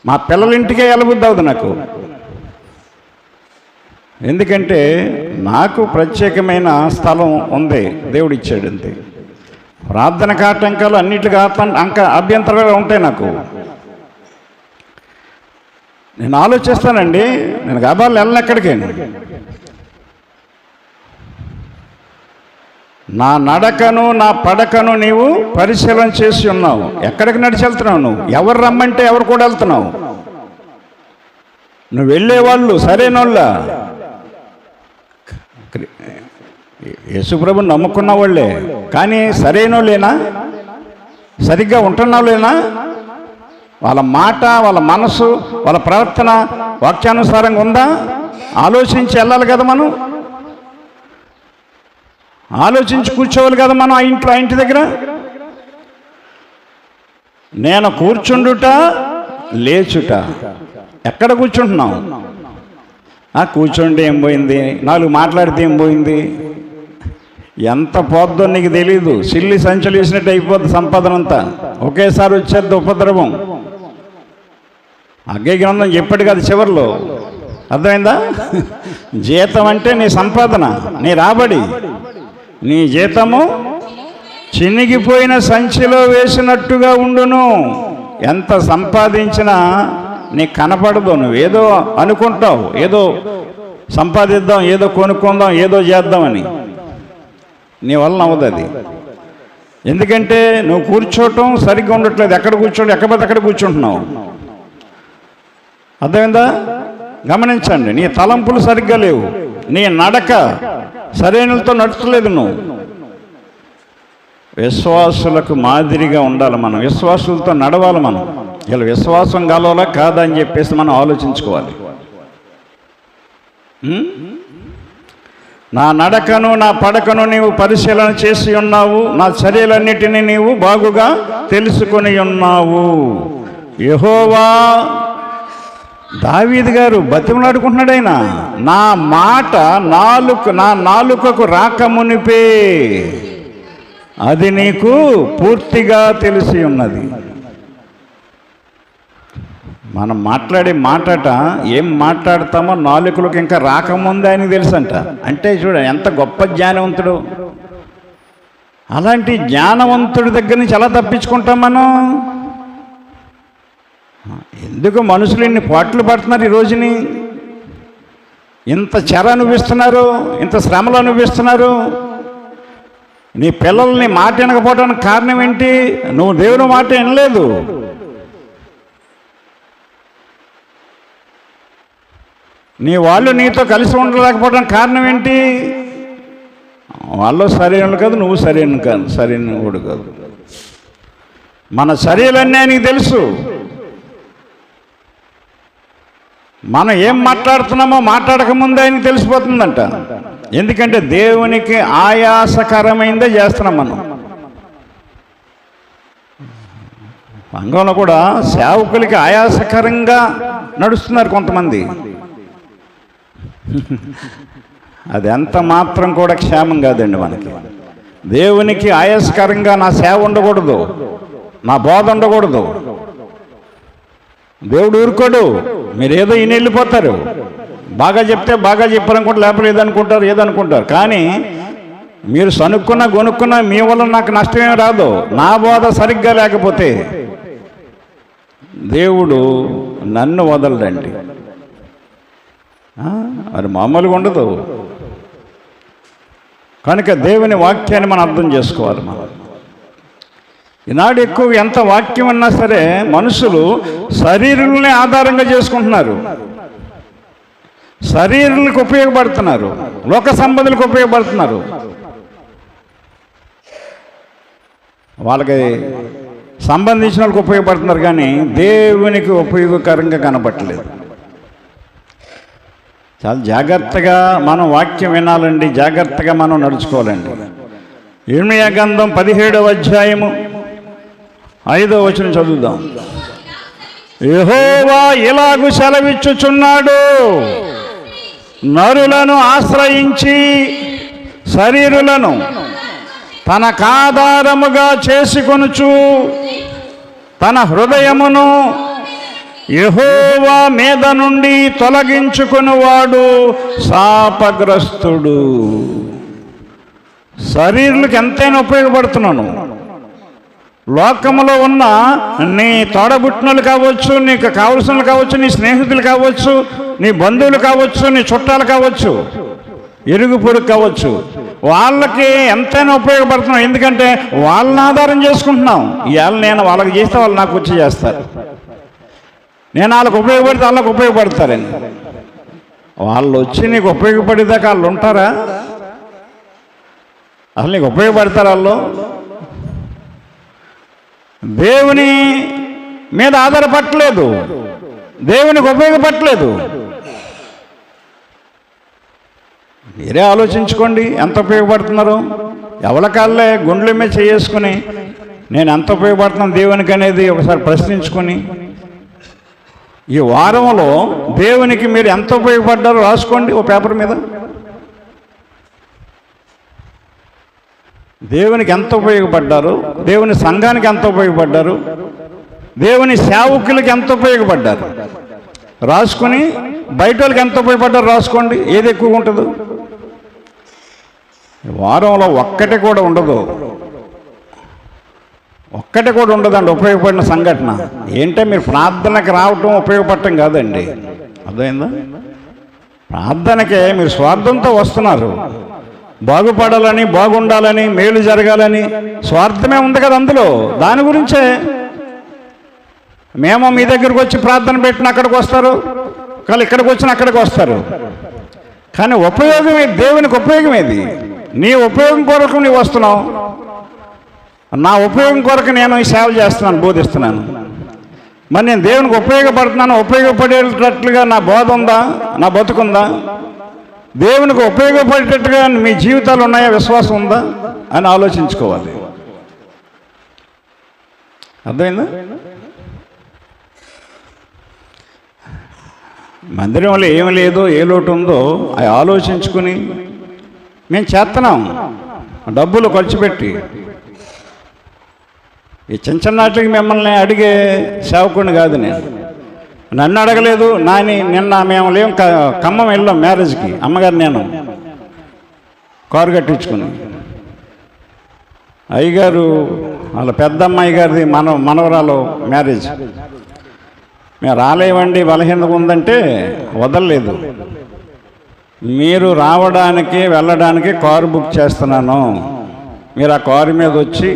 మా పిల్లల ఇంటికే వెళ్ళబుద్ధి అవుతుంది నాకు. ఎందుకంటే నాకు ప్రత్యేకమైన స్థలం ఉంది, దేవుడు ఇచ్చాడు అంతే. ప్రార్థన ఆటంకాలు అన్నిటికీ అభ్యంతరాలు ఉంటాయి నాకు. నేను ఆలోచిస్తానండి, నేను గాబాలు వెళ్ళను ఎక్కడికైనా. నా నడకను నా పడకను నీవు పరిశీలన చేసి ఉన్నావు. ఎక్కడికి నడిచి వెళ్తున్నావు నువ్వు? ఎవరు రమ్మంటే ఎవరు కూడా వెళ్తున్నావు? నువ్వు వెళ్ళేవాళ్ళు సరైనోళ్ళ? యేసుప్రభుని నమ్ముకున్న వాళ్ళే, కానీ సరైనోళ్ళేనా? సరిగ్గా ఉంటున్నావులేనా? వాళ్ళ మాట, వాళ్ళ మనసు, వాళ్ళ ప్రవర్తన వాక్యానుసారంగా ఉందా? ఆలోచించి వెళ్ళాలి కదా మనం, ఆలోచించి కూర్చోవాలి కదా మనం ఆ ఇంటి దగ్గర. నేను కూర్చుండుట లేచుట. ఎక్కడ కూర్చుంటున్నాం? కూర్చోండి ఏం పోయింది, 4 మాట్లాడితే ఏం పోయింది, ఎంత పోద్దో నీకు తెలీదు. సిల్లి సంచులు వేసినట్టు అయిపోద్ది సంపాదన అంతా, ఒకేసారి వచ్చేది ఉపద్రవం. అగ్గే గ్రంథం చెప్పాడు కదా చివరిలో, అర్థమైందా? జీతం అంటే నీ సంపాదన, నీ రాబడి. నీ జీతము చినిగిపోయిన సంచిలో వేసినట్టుగా ఉండును. ఎంత సంపాదించినా నీకు కనపడదు. నువ్వేదో అనుకుంటావు, ఏదో సంపాదిద్దాం, ఏదో కొనుక్కుందాం, ఏదో చేద్దామని. నీ వలన అవ్వదు అది. ఎందుకంటే నువ్వు కూర్చోవటం సరిగ్గా ఉండట్లేదు. ఎక్కడ కూర్చోండి, ఎక్కడ అక్కడ కూర్చుంటున్నావు. అర్థమైందా? గమనించండి. నీ తలంపులు సరిగ్గా లేవు, నీ నడక సరైనతో నడుచలేదు. నువ్వు విశ్వాసులకు మాదిరిగా ఉండాలి. మనం విశ్వాసులతో నడవాలి. మనం ఇలా విశ్వాసం కలవాలా కాదా అని చెప్పేసి మనం ఆలోచించుకోవాలి. నా నడకను నా పడకను నీవు పరిశీలన చేసి ఉన్నావు, నా చర్యలన్నిటినీ నీవు బాగుగా తెలుసుకొని ఉన్నావు. యెహోవా, దావీదు గారు బతిమలాడుకుంటున్నాడు. ఆయన నా మాట నా నాలుకకు రాకమునిపే అది నీకు పూర్తిగా తెలిసి ఉన్నది. మనం మాట్లాడే మాటట ఏం మాట్లాడతామో నాలుకలకు ఇంకా రాకముందే ఆయనకి తెలుసంట. అంటే చూడ ఎంత గొప్ప జ్ఞానవంతుడు. అలాంటి జ్ఞానవంతుడి దగ్గర నుంచి ఎలా తప్పించుకుంటాం మనం? ఎందుకు మనుషులు ఇన్ని పాటలు పడుతున్నారు ఈ రోజుని? ఇంత చెర అనుభవిస్తున్నారు, ఇంత శ్రమలు అనుభవిస్తున్నారు. నీ పిల్లల్ని మాట వినకపోవడానికి కారణం ఏంటి? నువ్వు దేవుని మాట వినలేదు. నీ వాళ్ళు నీతో కలిసి ఉండలేకపోవడానికి కారణం ఏంటి? వాళ్ళు సరైన కాదు, నువ్వు సరైన వాడు కాదు. మన చర్యలన్నీ ఆయనకి తెలుసు. మనం ఏం మాట్లాడుతున్నామో మాట్లాడకముందే ఆయనకి తెలిసిపోతుందంట. ఎందుకంటే దేవునికి ఆయాసకరమైందే చేస్తున్నాం మనం. సంఘంలో కూడా సేవకులకి ఆయాసకరంగా నడుస్తున్నారు కొంతమంది. అది ఎంత మాత్రం కూడా క్షేమం కాదండి మనకి. దేవునికి ఆయాసకరంగా నా సేవ ఉండకూడదు, నా బోధ ఉండకూడదు. దేవుడు ఊరుకోడు. మీరు ఏదో ఈయన వెళ్ళిపోతారు. బాగా చెప్తే బాగా చెప్పారనుకుంటారు, లేకపోతే ఏదనుకుంటారు. కానీ మీరు సనుక్కున్నా కొనుక్కున్నా మీ వల్ల నాకు నష్టమేం రాదు. నా బోధ సరిగ్గా లేకపోతే దేవుడు నన్ను వదలడండి. అది మామూలుగా ఉండదు. కనుక దేవుని వాక్యాన్ని మనం అర్థం చేసుకోవాలి. మనం ఈనాడు ఎక్కువ ఎంత వాక్యం ఉన్నా సరే మనుషులు శరీరాలనే ఆధారంగా చేసుకుంటున్నారు, శరీరాలకు ఉపయోగపడుతున్నారు, లోక సంబంధులకు ఉపయోగపడుతున్నారు. వాళ్ళకి సంబంధించిన వాళ్ళకి ఉపయోగపడుతున్నారు, కానీ దేవునికి ఉపయోగకరంగా కనపట్టలేదు. చాలా జాగ్రత్తగా మనం వాక్యం వినాలండి, జాగ్రత్తగా మనం నడుచుకోవాలండి. ఇర్మీయా గ్రంథం 17వ అధ్యాయము 5వ వచనం చదువుదాం. యెహోవా ఇలాగు సెలవిచ్చుచున్నాడు, నరులను ఆశ్రయించి శరీరులను తనకాధారముగా చేసుకొనుచు తన హృదయమును యెహోవా మీద నుండి తొలగించుకునివాడు శాపగ్రస్తుడు. శరీరులకు ఎంతైనా ఉపయోగపడుతున్నాను. లోకములో ఉన్న నీ తోడబుట్టినలు కావచ్చు, నీకు కావలసిన కావచ్చు, నీ స్నేహితులు కావచ్చు, నీ బంధువులు కావచ్చు, నీ చుట్టాలు కావచ్చు, ఇరుగు పొరుగు కావచ్చు, వాళ్ళకి ఎంతైనా ఉపయోగపడుతున్నాం. ఎందుకంటే వాళ్ళని ఆధారం చేసుకుంటున్నాం. ఇవాళ నేను వాళ్ళకి చేస్తే వాళ్ళు నాకు వచ్చి చేస్తారు, నేను వాళ్ళకి ఉపయోగపడితే వాళ్ళకి ఉపయోగపడతారని. వాళ్ళు వచ్చి నీకు ఉపయోగపడేదాకా వాళ్ళు ఉంటారా? అసలు నీకు ఉపయోగపడతారు వాళ్ళు? దేవుని మీద ఆధారపడలేదు, దేవునికి ఉపయోగపడలేదు. మీరే ఆలోచించుకోండి ఎంత ఉపయోగపడుతున్నారో. ఎవరికాళ్ళే గుండెల మీద చేసుకుని నేను ఎంత ఉపయోగపడుతున్నాను దేవునికి అనేది ఒకసారి ప్రశ్నించుకొని, ఈ వారంలో దేవునికి మీరు ఎంత ఉపయోగపడ్డారో రాసుకోండి ఓ పేపర్ మీద. దేవునికి ఎంత ఉపయోగపడ్డారు, దేవుని సంఘానికి ఎంత ఉపయోగపడ్డారు, దేవుని సేవకులకి ఎంత ఉపయోగపడ్డారు రాసుకుని, బయట వాళ్ళకి ఎంత ఉపయోగపడ్డారు రాసుకోండి. ఏది ఎక్కువ ఉంటుందో? వారంలో ఒక్కటి కూడా ఉండదు, ఒక్కటి కూడా ఉండదండి ఉపయోగపడిన సంఘటన. ఏంటంటే మీరు ప్రార్థనకి రావటం ఉపయోగపడటం కాదండి, అర్థమైందా? ప్రార్థనకే మీరు స్వార్థంతో వస్తున్నారు. బాగుపడాలని, బాగుండాలని, మేలు జరగాలని స్వార్థమే ఉంది కదా అందులో. దాని గురించే మేము మీ దగ్గరకు వచ్చి ప్రార్థన పెట్టిన అక్కడికి వస్తారు, కానీ ఇక్కడికి వచ్చిన అక్కడికి వస్తారు. కానీ ఉపయోగమే, దేవునికి ఉపయోగమేది. నీ ఉపయోగం కొరకు నీవు వస్తున్నావు, నా ఉపయోగం కొరకు నేను ఈ సేవ చేస్తున్నాను, బోధిస్తున్నాను. మరి నేను దేవునికి ఉపయోగపడుతున్నాను, ఉపయోగపడేటట్లుగా నా బోధ ఉందా, నా బతుకుందా? దేవునికి ఉపయోగపడేటట్టుగా మీ జీవితాలు ఉన్నాయా, విశ్వాసం ఉందా అని ఆలోచించుకోవాలి. అర్థమైందా? మందిరంలో ఏమి లేదో, ఏ లోటు ఉందో అవి ఆలోచించుకుని మేము చేస్తున్నాం, డబ్బులు ఖర్చు పెట్టి. ఈ చిన్న చిన్న వాటికి మిమ్మల్ని అడిగే సేవకుడిని కాదు నేను. నన్ను అడగలేదు. నిన్న మేము లేం, ఖమ్మం వెళ్ళాం మ్యారేజ్కి. అమ్మగారు నేను కారు కట్టించుకుని, అయ్యగారు వాళ్ళ పెద్దమ్మాయి గారిది మనవరాలు మ్యారేజ్. మేము రాలేవండి, బలహీనత ఉందంటే వదలలేదు. మీరు రావడానికి వెళ్ళడానికి కారు బుక్ చేస్తున్నాను, మీరు ఆ కారు మీద వచ్చి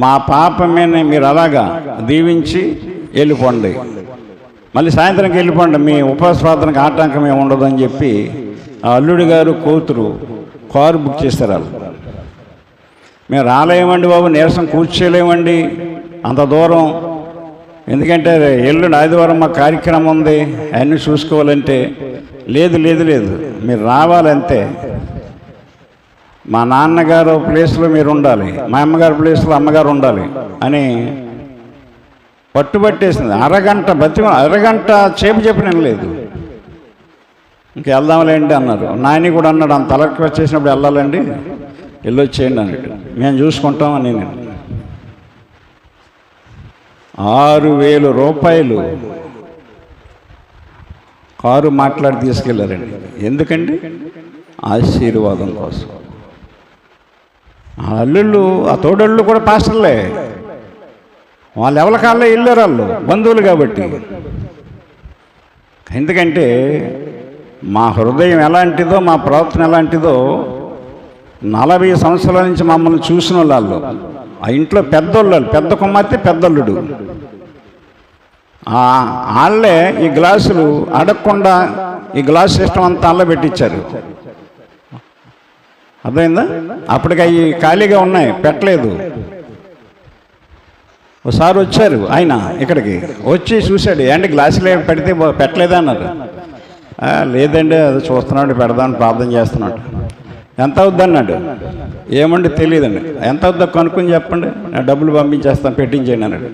మా పాప మీద మీరు అలాగా దీవించి వెళ్ళిపోండి, మళ్ళీ సాయంత్రంకి వెళ్ళిపోండి, మీ ఉపవాస ప్రార్థనకు ఆటంకం ఏమి ఉండదు అని చెప్పి ఆ అల్లుడి గారు కూతురు కారు బుక్ చేస్తారు. వాళ్ళు మేము రాలేమండి బాబు, నీరసం కూర్చోలేమండి అంత దూరం, ఎందుకంటే ఎల్లుండి ఆదివారం మా కార్యక్రమం ఉంది, అవన్నీ చూసుకోవాలంటే లేదు లేదు లేదు మీరు రావాలంతే. మా నాన్నగారు ప్లేస్లో మీరు ఉండాలి, మా అమ్మగారి ప్లేస్లో అమ్మగారు ఉండాలి అని పట్టుబట్టేసింది. అరగంట చెప్పిన లేదు. ఇంక వెళ్దాంలేండి అన్నారు. నాయని కూడా అన్నాడు, అంత తలకి వచ్చేసినప్పుడు వెళ్ళాలండి, వెళ్ళొచ్చేయండి అన్నట్టు. మేము చూసుకుంటాం అని. నేను 6,000 రూపాయలు కారు మాట్లాడి తీసుకెళ్ళారండి. ఎందుకండి? ఆశీర్వాదం కోసం. ఆ అల్లుళ్ళు, ఆ తోడళ్ళు కూడా పాస్టర్లే, వాళ్ళు ఎవరి కాళ్ళే వెళ్ళారు, వాళ్ళు బంధువులు కాబట్టి. ఎందుకంటే మా హృదయం ఎలాంటిదో, మా ప్రవర్తన ఎలాంటిదో 40 సంవత్సరాల నుంచి మమ్మల్ని చూసిన వాళ్ళు. ఆ ఇంట్లో పెద్దోళ్ళు, పెద్ద కుమార్తె, పెద్దల్లుడు, వాళ్ళే ఈ గ్లాసులు అడగకుండా ఈ గ్లాస్ సిస్టమ్ అంతా అల్ల పెట్టించారు. అర్థమైందా? అప్పటికి అవి ఖాళీగా ఉన్నాయి, పెట్టలేదు. ఒకసారి వచ్చారు ఆయన ఇక్కడికి, వచ్చి చూశాడు, ఏంటి గ్లాసులు పెడితే పెట్టలేదా అన్నారు. లేదండి, అది చూస్తున్నాడు, పెడదామని ప్రార్థన చేస్తున్నాడు. ఎంత అవుద్దన్నాడు. ఏమండి తెలియదండి. ఎంత అవుద్దో కనుక్కొని చెప్పండి, నా డబ్బులు పంపించేస్తాను, పెట్టించేయండి అన్నాడు.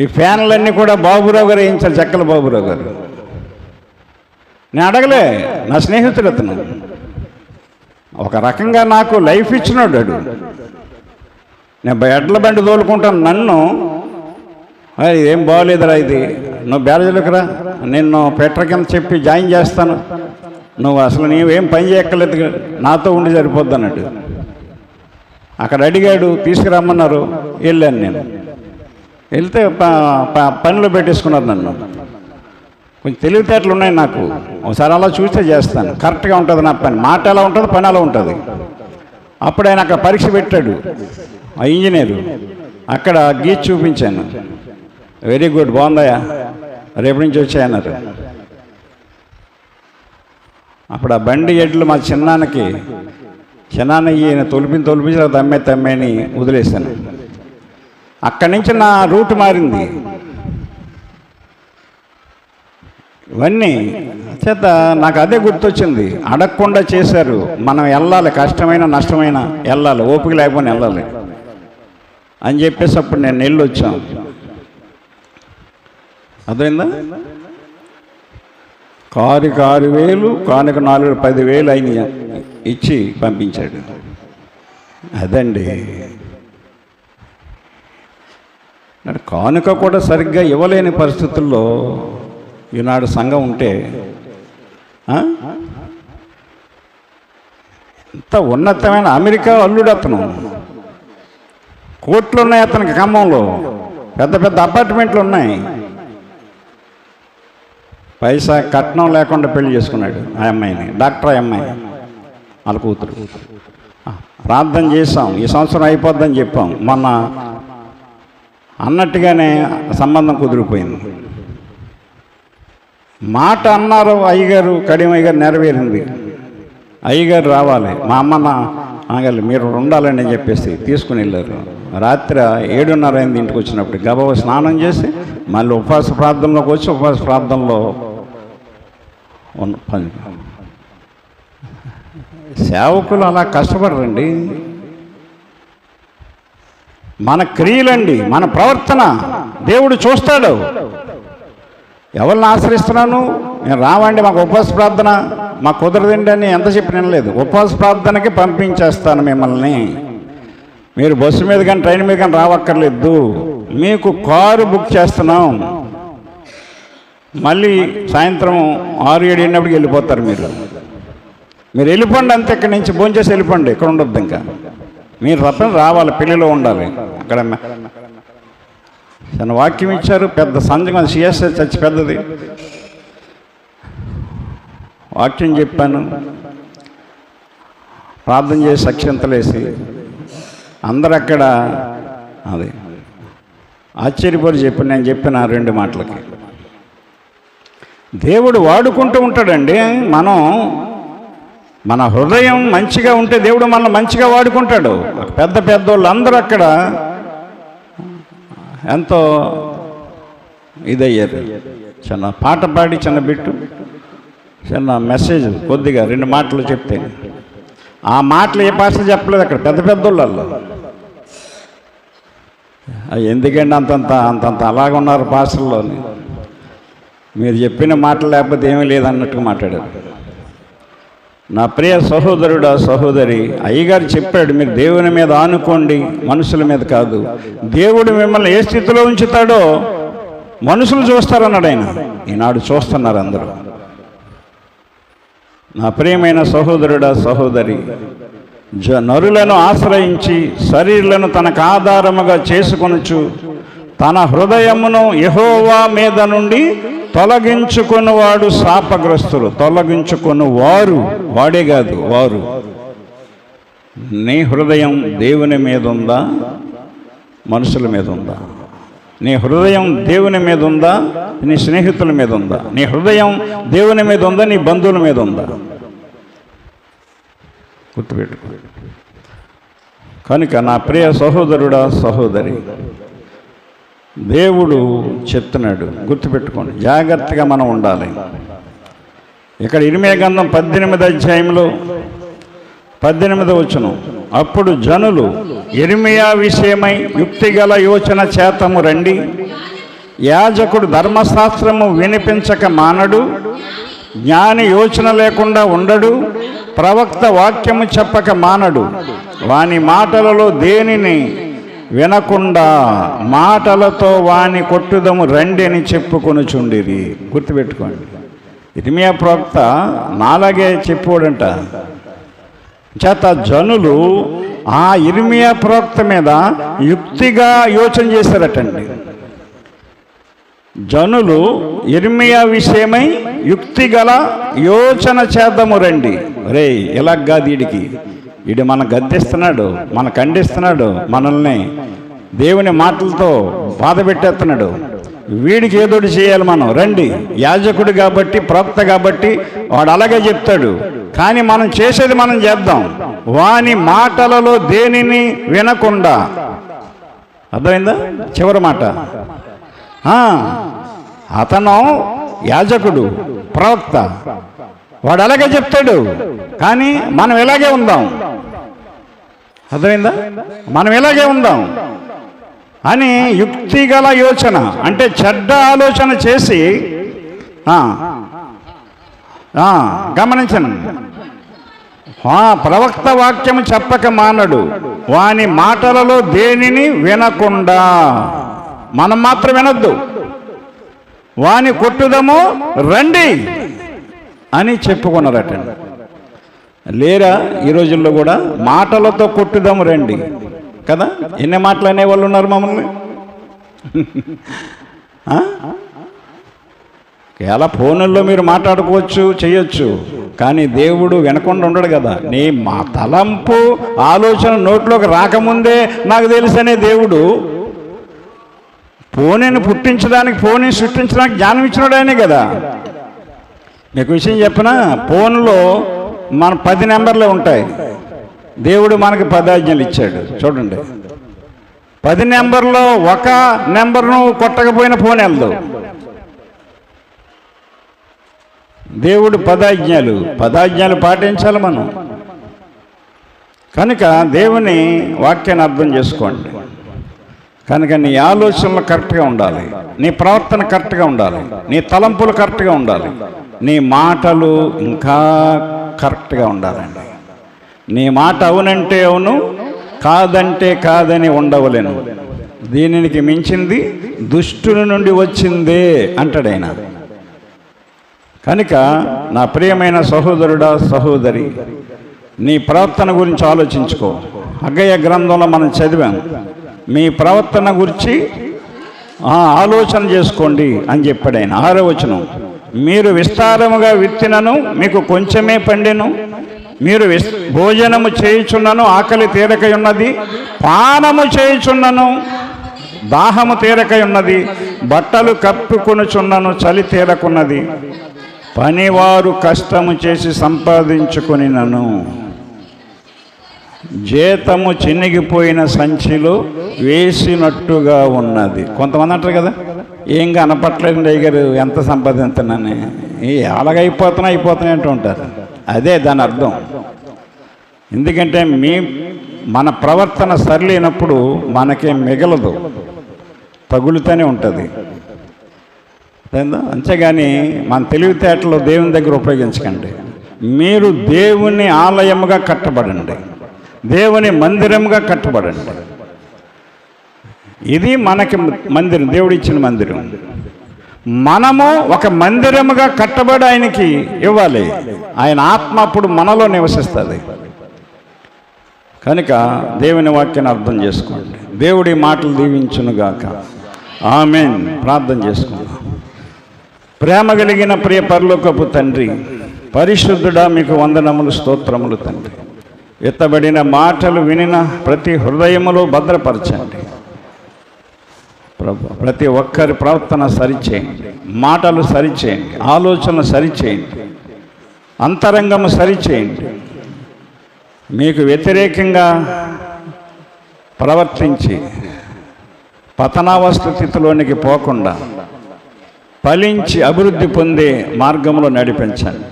ఈ ఫ్యాన్లన్నీ కూడా బాబురావు గారు వేయించారు, చెక్కల బాబురావు గారు. నేను అడగలే, నా స్నేహితుడు అతను. ఒక రకంగా నాకు లైఫ్ ఇచ్చినాడు. నేను ఎడ్ల బండి తోలుకుంటాను, నన్ను ఏం బాగోలేదురా ఇది, నువ్వు బ్యారేజీలోకి రా, నిన్ను పెట్ర కింద చెప్పి జాయిన్ చేస్తాను, నువ్వు అసలు నీవేం పని చేయక్కర్లేదు, నాతో ఉండి సరిపోద్ది అన్నట్టు. అక్కడ అడిగాడు, తీసుకురమ్మన్నారు, వెళ్ళాను. నేను వెళ్తే పనిలో పెట్టేసుకున్నారు నన్ను. కొంచెం తెలివితేటలు ఉన్నాయి నాకు, ఒకసారి అలా చూస్తే చేస్తాను, కరెక్ట్గా ఉంటుంది నా పని. మాట ఎలా ఉంటుంది, పని ఎలా ఉంటుంది. అప్పుడు ఆయన అక్కడ పరీక్ష పెట్టాడు, ఆ ఇంజనీరు. అక్కడ గీచి చూపించాను, వెరీ గుడ్, బాగుందయా, రేపు నుంచి వచ్చాయన్నారు. అప్పుడు ఆ బండి ఎడ్లు మా చిన్నాన్న ఈయన తొలిపించి తమ్మని వదిలేశాను. అక్కడి నుంచి నా రూట్ మారింది. ఇవన్నీ చేత నాకు అదే గుర్తొచ్చింది. అడగకుండా చేశారు, మనం వెళ్ళాలి, కష్టమైన నష్టమైన వెళ్ళాలి, ఓపిక లేకపోయినా వెళ్ళాలి అని చెప్పేసి అప్పుడు నేను వెళ్ళొచ్చాను. అర్థమైందా? కారుకి 6,000, కానుక 10,000 అయినాయి. ఇచ్చి పంపించాడు. అదండి. కానుక కూడా సరిగ్గా ఇవ్వలేని పరిస్థితుల్లో ఈనాడు సంఘం ఉంటే ఇంత ఉన్నతమైన అమెరికా అల్లుడు అతను. కోట్లు ఉన్నాయి అతనికి ఖమ్మంలో, పెద్ద పెద్ద అపార్ట్మెంట్లు ఉన్నాయి. పైసా కట్నం లేకుండా పెళ్లి చేసుకున్నాడు ఆ అమ్మాయిని, డాక్టర్ ఆ అమ్మాయి, వాళ్ళ కూతురు. ప్రార్థన చేసాం, ఈ సంవత్సరం అయిపోద్దని చెప్పాం. మొన్న అన్నట్టుగానే సంబంధం కుదిరిపోయింది. మాట అన్నారు అయ్యగారు, కడియం అయ్యగారు, నెరవేరింది. అయ్యగారు రావాలి, మా అమ్మ నాగలి మీరు ఉండాలని అని చెప్పేసి తీసుకుని వెళ్ళారు. రాత్రి 7:30 అయింది ఇంటికి వచ్చినప్పుడు. గబగబా స్నానం చేసి మళ్ళీ ఉపవాస ప్రార్థనలోకి వచ్చి ఉపవాస ప్రార్థనలో పని. సేవకులు అలా కష్టపడరండి. మన క్రియలండి, మన ప్రవర్తన దేవుడు చూస్తాడు. ఎవరిని ఆశ్రయిస్తున్నాను? నేను రావండి మాకు ఉపవాస ప్రార్థన, మాకు కుదరదండి అని ఎంత చెప్పి వినలేదు. ఉపవాస ప్రార్థనకి పంపించేస్తాను మిమ్మల్ని. మీరు బస్సు మీద కానీ ట్రైన్ మీద కానీ రావక్కర్లేదు. మీకు కారు బుక్ చేస్తున్నాం. మళ్ళీ సాయంత్రం 6-7 అయినప్పటికి వెళ్ళిపోతారు. మీరు వెళ్ళిపోండి అంతే, ఇక్కడి నుంచి భోంచేసి వెళ్ళిపోండి, ఇక్కడ ఉండొద్దు. ఇంకా మీరు తప్పని రావాలి, పెళ్ళిలో ఉండాలి. అక్కడ తన వాక్యం ఇచ్చారు. పెద్ద సంఘం సిఎస్ఐ చర్చ్ పెద్దది. వాక్యం చెప్పాను, ప్రార్థన చేసి అక్షంతలేసి అందరు అక్కడ అది ఆశ్చర్యపోయి చెప్పి నేను చెప్పిన 2 మాటలకి దేవుడు వాడుకుంటూ ఉంటాడండి. మన హృదయం మంచిగా ఉంటే దేవుడు మనల్ని మంచిగా వాడుకుంటాడు. పెద్ద పెద్దోళ్ళు అందరూ అక్కడ ఎంతో ఇదయ్యారు. చిన్న పాట పాడి చిన్న బిట్టు చిన్న మెసేజ్ కొద్దిగా 2 మాటలు చెప్తే, ఆ మాటలు ఏ భాష చెప్పలేదు అక్కడ పెద్ద పెద్దోళ్ళల్లో. ఎందుకండి అంతంత అలాగున్నారు భాషల్లోని. మీరు చెప్పిన మాటలు లేకపోతే ఏమీ లేదన్నట్టుగా మాట్లాడారు. నా ప్రియ సహోదరుడా సహోదరి, అయ్యగారు చెప్పాడు, మీరు దేవుని మీద ఆనుకోండి, మనుషుల మీద కాదు. దేవుడు మిమ్మల్ని ఏ స్థితిలో ఉంచుతాడో మనుషులు చూస్తారన్నాడు ఆయన. ఈనాడు చూస్తున్నారు అందరూ. నా ప్రియమైన సహోదరుడా సహోదరి, నరులను ఆశ్రయించి శరీరులను తనకు ఆధారముగా చేసుకొనుచు తన హృదయమును యెహోవా మీద నుండి తొలగించుకున్నవాడు శాపగ్రస్తులు. తొలగించుకున్నవారు, వాడే కాదు వారు. నీ హృదయం దేవుని మీద ఉందా, మనుషుల మీద ఉందా? నీ హృదయం దేవుని మీద ఉందా, నీ స్నేహితుల మీద ఉందా? నీ హృదయం దేవుని మీద ఉందా, నీ బంధువుల మీద ఉందా? గుర్తుపెట్టుకో. కనుక నా ప్రియ సహోదరుడా సహోదరి, దేవుడు చెప్తున్నాడు, గుర్తుపెట్టుకోండి, జాగ్రత్తగా మనం ఉండాలి. ఇక్కడ ఇర్మీయా గ్రంథం 18వ అధ్యాయంలో 18వ వచనం, అప్పుడు జనులు ఇర్మీయా విషయమై యుక్తిగల యోచన చేతము రండి. యాజకుడు ధర్మశాస్త్రము వినిపించక మానడు, జ్ఞాని యోచన లేకుండా ఉండడు, ప్రవక్త వాక్యము చెప్పక మానడు. వాని మాటలలో దేనిని వినకుండా మాటలతో వాని కొట్టుదము రండి అని చెప్పుకొనుచుండిరి. గుర్తుపెట్టుకోండి, ఇర్మీయా ప్రవక్త నాలాగే చెప్పాడంట. చేత జనులు ఆ ఇర్మీయా ప్రవక్త మీద యుక్తిగా యోచన చేశారటండి. జనులు ఇర్మీయా విషయమై యుక్తిగల యోచన చేద్దాము రండి. రే ఇలాగా వీడు మన గద్దిస్తున్నాడు, మన ఖండిస్తున్నాడు, మనల్ని దేవుని మాటలతో బాధ పెట్టేస్తున్నాడు, వీడికి ఏదోటి చేయాలి మనం, రండి. యాజకుడు కాబట్టి, ప్రవక్త కాబట్టి వాడు అలాగే చెప్తాడు, కానీ మనం చేసేది మనం చేద్దాం. వాని మాటలలో దేనిని వినకుండా. అర్థమైందా? చివరి మాట, అతను యాజకుడు, ప్రవక్త, వాడు అలాగే చెప్తాడు, కానీ మనం ఇలాగే ఉందాం. అర్థమైందా? మనం ఇలాగే ఉందాం అని యుక్తిగల యోచన అంటే చెడ్డ ఆలోచన చేసి, గమనించండి, ప్రవక్త వాక్యము చెప్పక మానడు, వాని మాటలలో దేనిని వినకుండా. మనం మాత్రం వినొద్దు. వాని కొట్టుదము రండి అని చెప్పుకున్నారటండి. లేరా ఈ రోజుల్లో కూడా మాటలతో కొట్టుదాము రండి కదా? ఎన్ని మాటలు అనేవాళ్ళు ఉన్నారు మమ్మల్ని. ఎలా ఫోనుల్లో మీరు మాట్లాడుకోవచ్చు, చేయొచ్చు, కానీ దేవుడు వినకుండా ఉండడు కదా. నీ మా తలంపు ఆలోచన నోట్లోకి రాకముందే నాకు తెలుసనే దేవుడు ఫోన్ని పుట్టించడానికి, ఫోన్ని సృష్టించడానికి జ్ఞానం ఇచ్చినాడు ఆయనే కదా. మీకు విషయం చెప్పినా, ఫోన్లో మన 10 నెంబర్లే ఉంటాయి, దేవుడు మనకి 10 ఆజ్ఞలు ఇచ్చాడు. చూడండి, 10 నెంబర్లో ఒక నెంబర్ను కొట్టకపోయిన ఫోన్ వెళ్దు. దేవుడు 10 ఆజ్ఞలు పాటించాలి మనం. కనుక దేవుని వాక్యాన్ని అర్థం చేసుకోండి. కనుక నీ ఆలోచనలు కరెక్ట్గా ఉండాలి, నీ ప్రవర్తన కరెక్ట్గా ఉండాలి, నీ తలంపులు కరెక్ట్గా ఉండాలి, నీ మాటలు ఇంకా కరెక్ట్గా ఉండాలండి. నీ మాట అవునంటే అవును, కాదంటే కాదని ఉండవలేను. దీనికి మించింది దుష్టుల నుండి వచ్చిందే అంటాడు ఆయన. కనుక నా ప్రియమైన సహోదరుడా, సహోదరి, నీ ప్రవర్తన గురించి ఆలోచించుకో. హగ్గయ్య గ్రంథంలో మనం చదివాం, మీ ప్రవర్తన గురించి ఆలోచన చేసుకోండి అని చెప్పాడు ఆయన. 6వ వచనం, మీరు విస్తారముగా విత్తినను మీకు కొంచెమే పండెను, మీరు భోజనము చేయుచున్నను ఆకలి తీరకై ఉన్నది, పానము చేయుచున్నను దాహము తీరకై ఉన్నది, బట్టలు కప్పుకొనుచున్నను చలి తీరకున్నది, పనివారు కష్టము చేసి సంపాదించుకొనినను జీతము చినిగిపోయిన సంచిలో వేసినట్టుగా ఉన్నది. కొంతమంది అంటారు కదా, ఏం కనపట్లేదండి అయ్యగారు, ఎంత సంపాదించున్నాను, అయిపోతున్నాయి అంటూ ఉంటారు. అదే దాని అర్థం. ఎందుకంటే మన ప్రవర్తన సరిలేనప్పుడు మనకేం మిగలదు, తగులుతూనే ఉంటుంది. అంతేగాని మన తెలివితేటలు దేవుని దగ్గర ఉపయోగించకండి. మీరు దేవుని ఆలయముగా కట్టబడండి, దేవుని మందిరముగా కట్టబడండి. ఇది మనకి మందిరం, దేవుడు ఇచ్చిన మందిరం. మనము ఒక మందిరముగా కట్టబడి ఆయనకి ఇవ్వాలి. ఆయన ఆత్మ అప్పుడు మనలో నివసిస్తుంది. కనుక దేవుని వాక్యాన్ని అర్థం చేసుకోండి. దేవుడి మాటలు దీవించునుగాక. ఆమేన్. ప్రార్థన చేసుకుందాం. ప్రేమ కలిగిన ప్రియ పరలోకపు తండ్రి, పరిశుద్ధుడా, మీకు వందనములు, స్తోత్రములు తండ్రి. ఎత్తబడిన మాటలు వినిన ప్రతి హృదయములో భద్రపరచండి ప్రభు. ప్రతి ఒక్కరి ప్రవర్తన సరిచేయండి, మాటలు సరిచేయండి, ఆలోచనలు సరిచేయండి, అంతరంగము సరిచేయండి. మీకు వ్యతిరేకంగా ప్రవర్తించి పతనావస్థ స్థితిలోనికి పోకుండా ఫలించి అభివృద్ధి పొందే మార్గంలో నడిపించండి.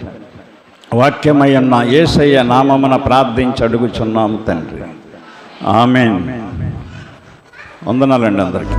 వాక్యమయ్యన్న యేసయ్య నామమున ప్రార్థించి అడుగుచున్నాము తండ్రి. ఆమేన్. వందనాలండి అందరికీ.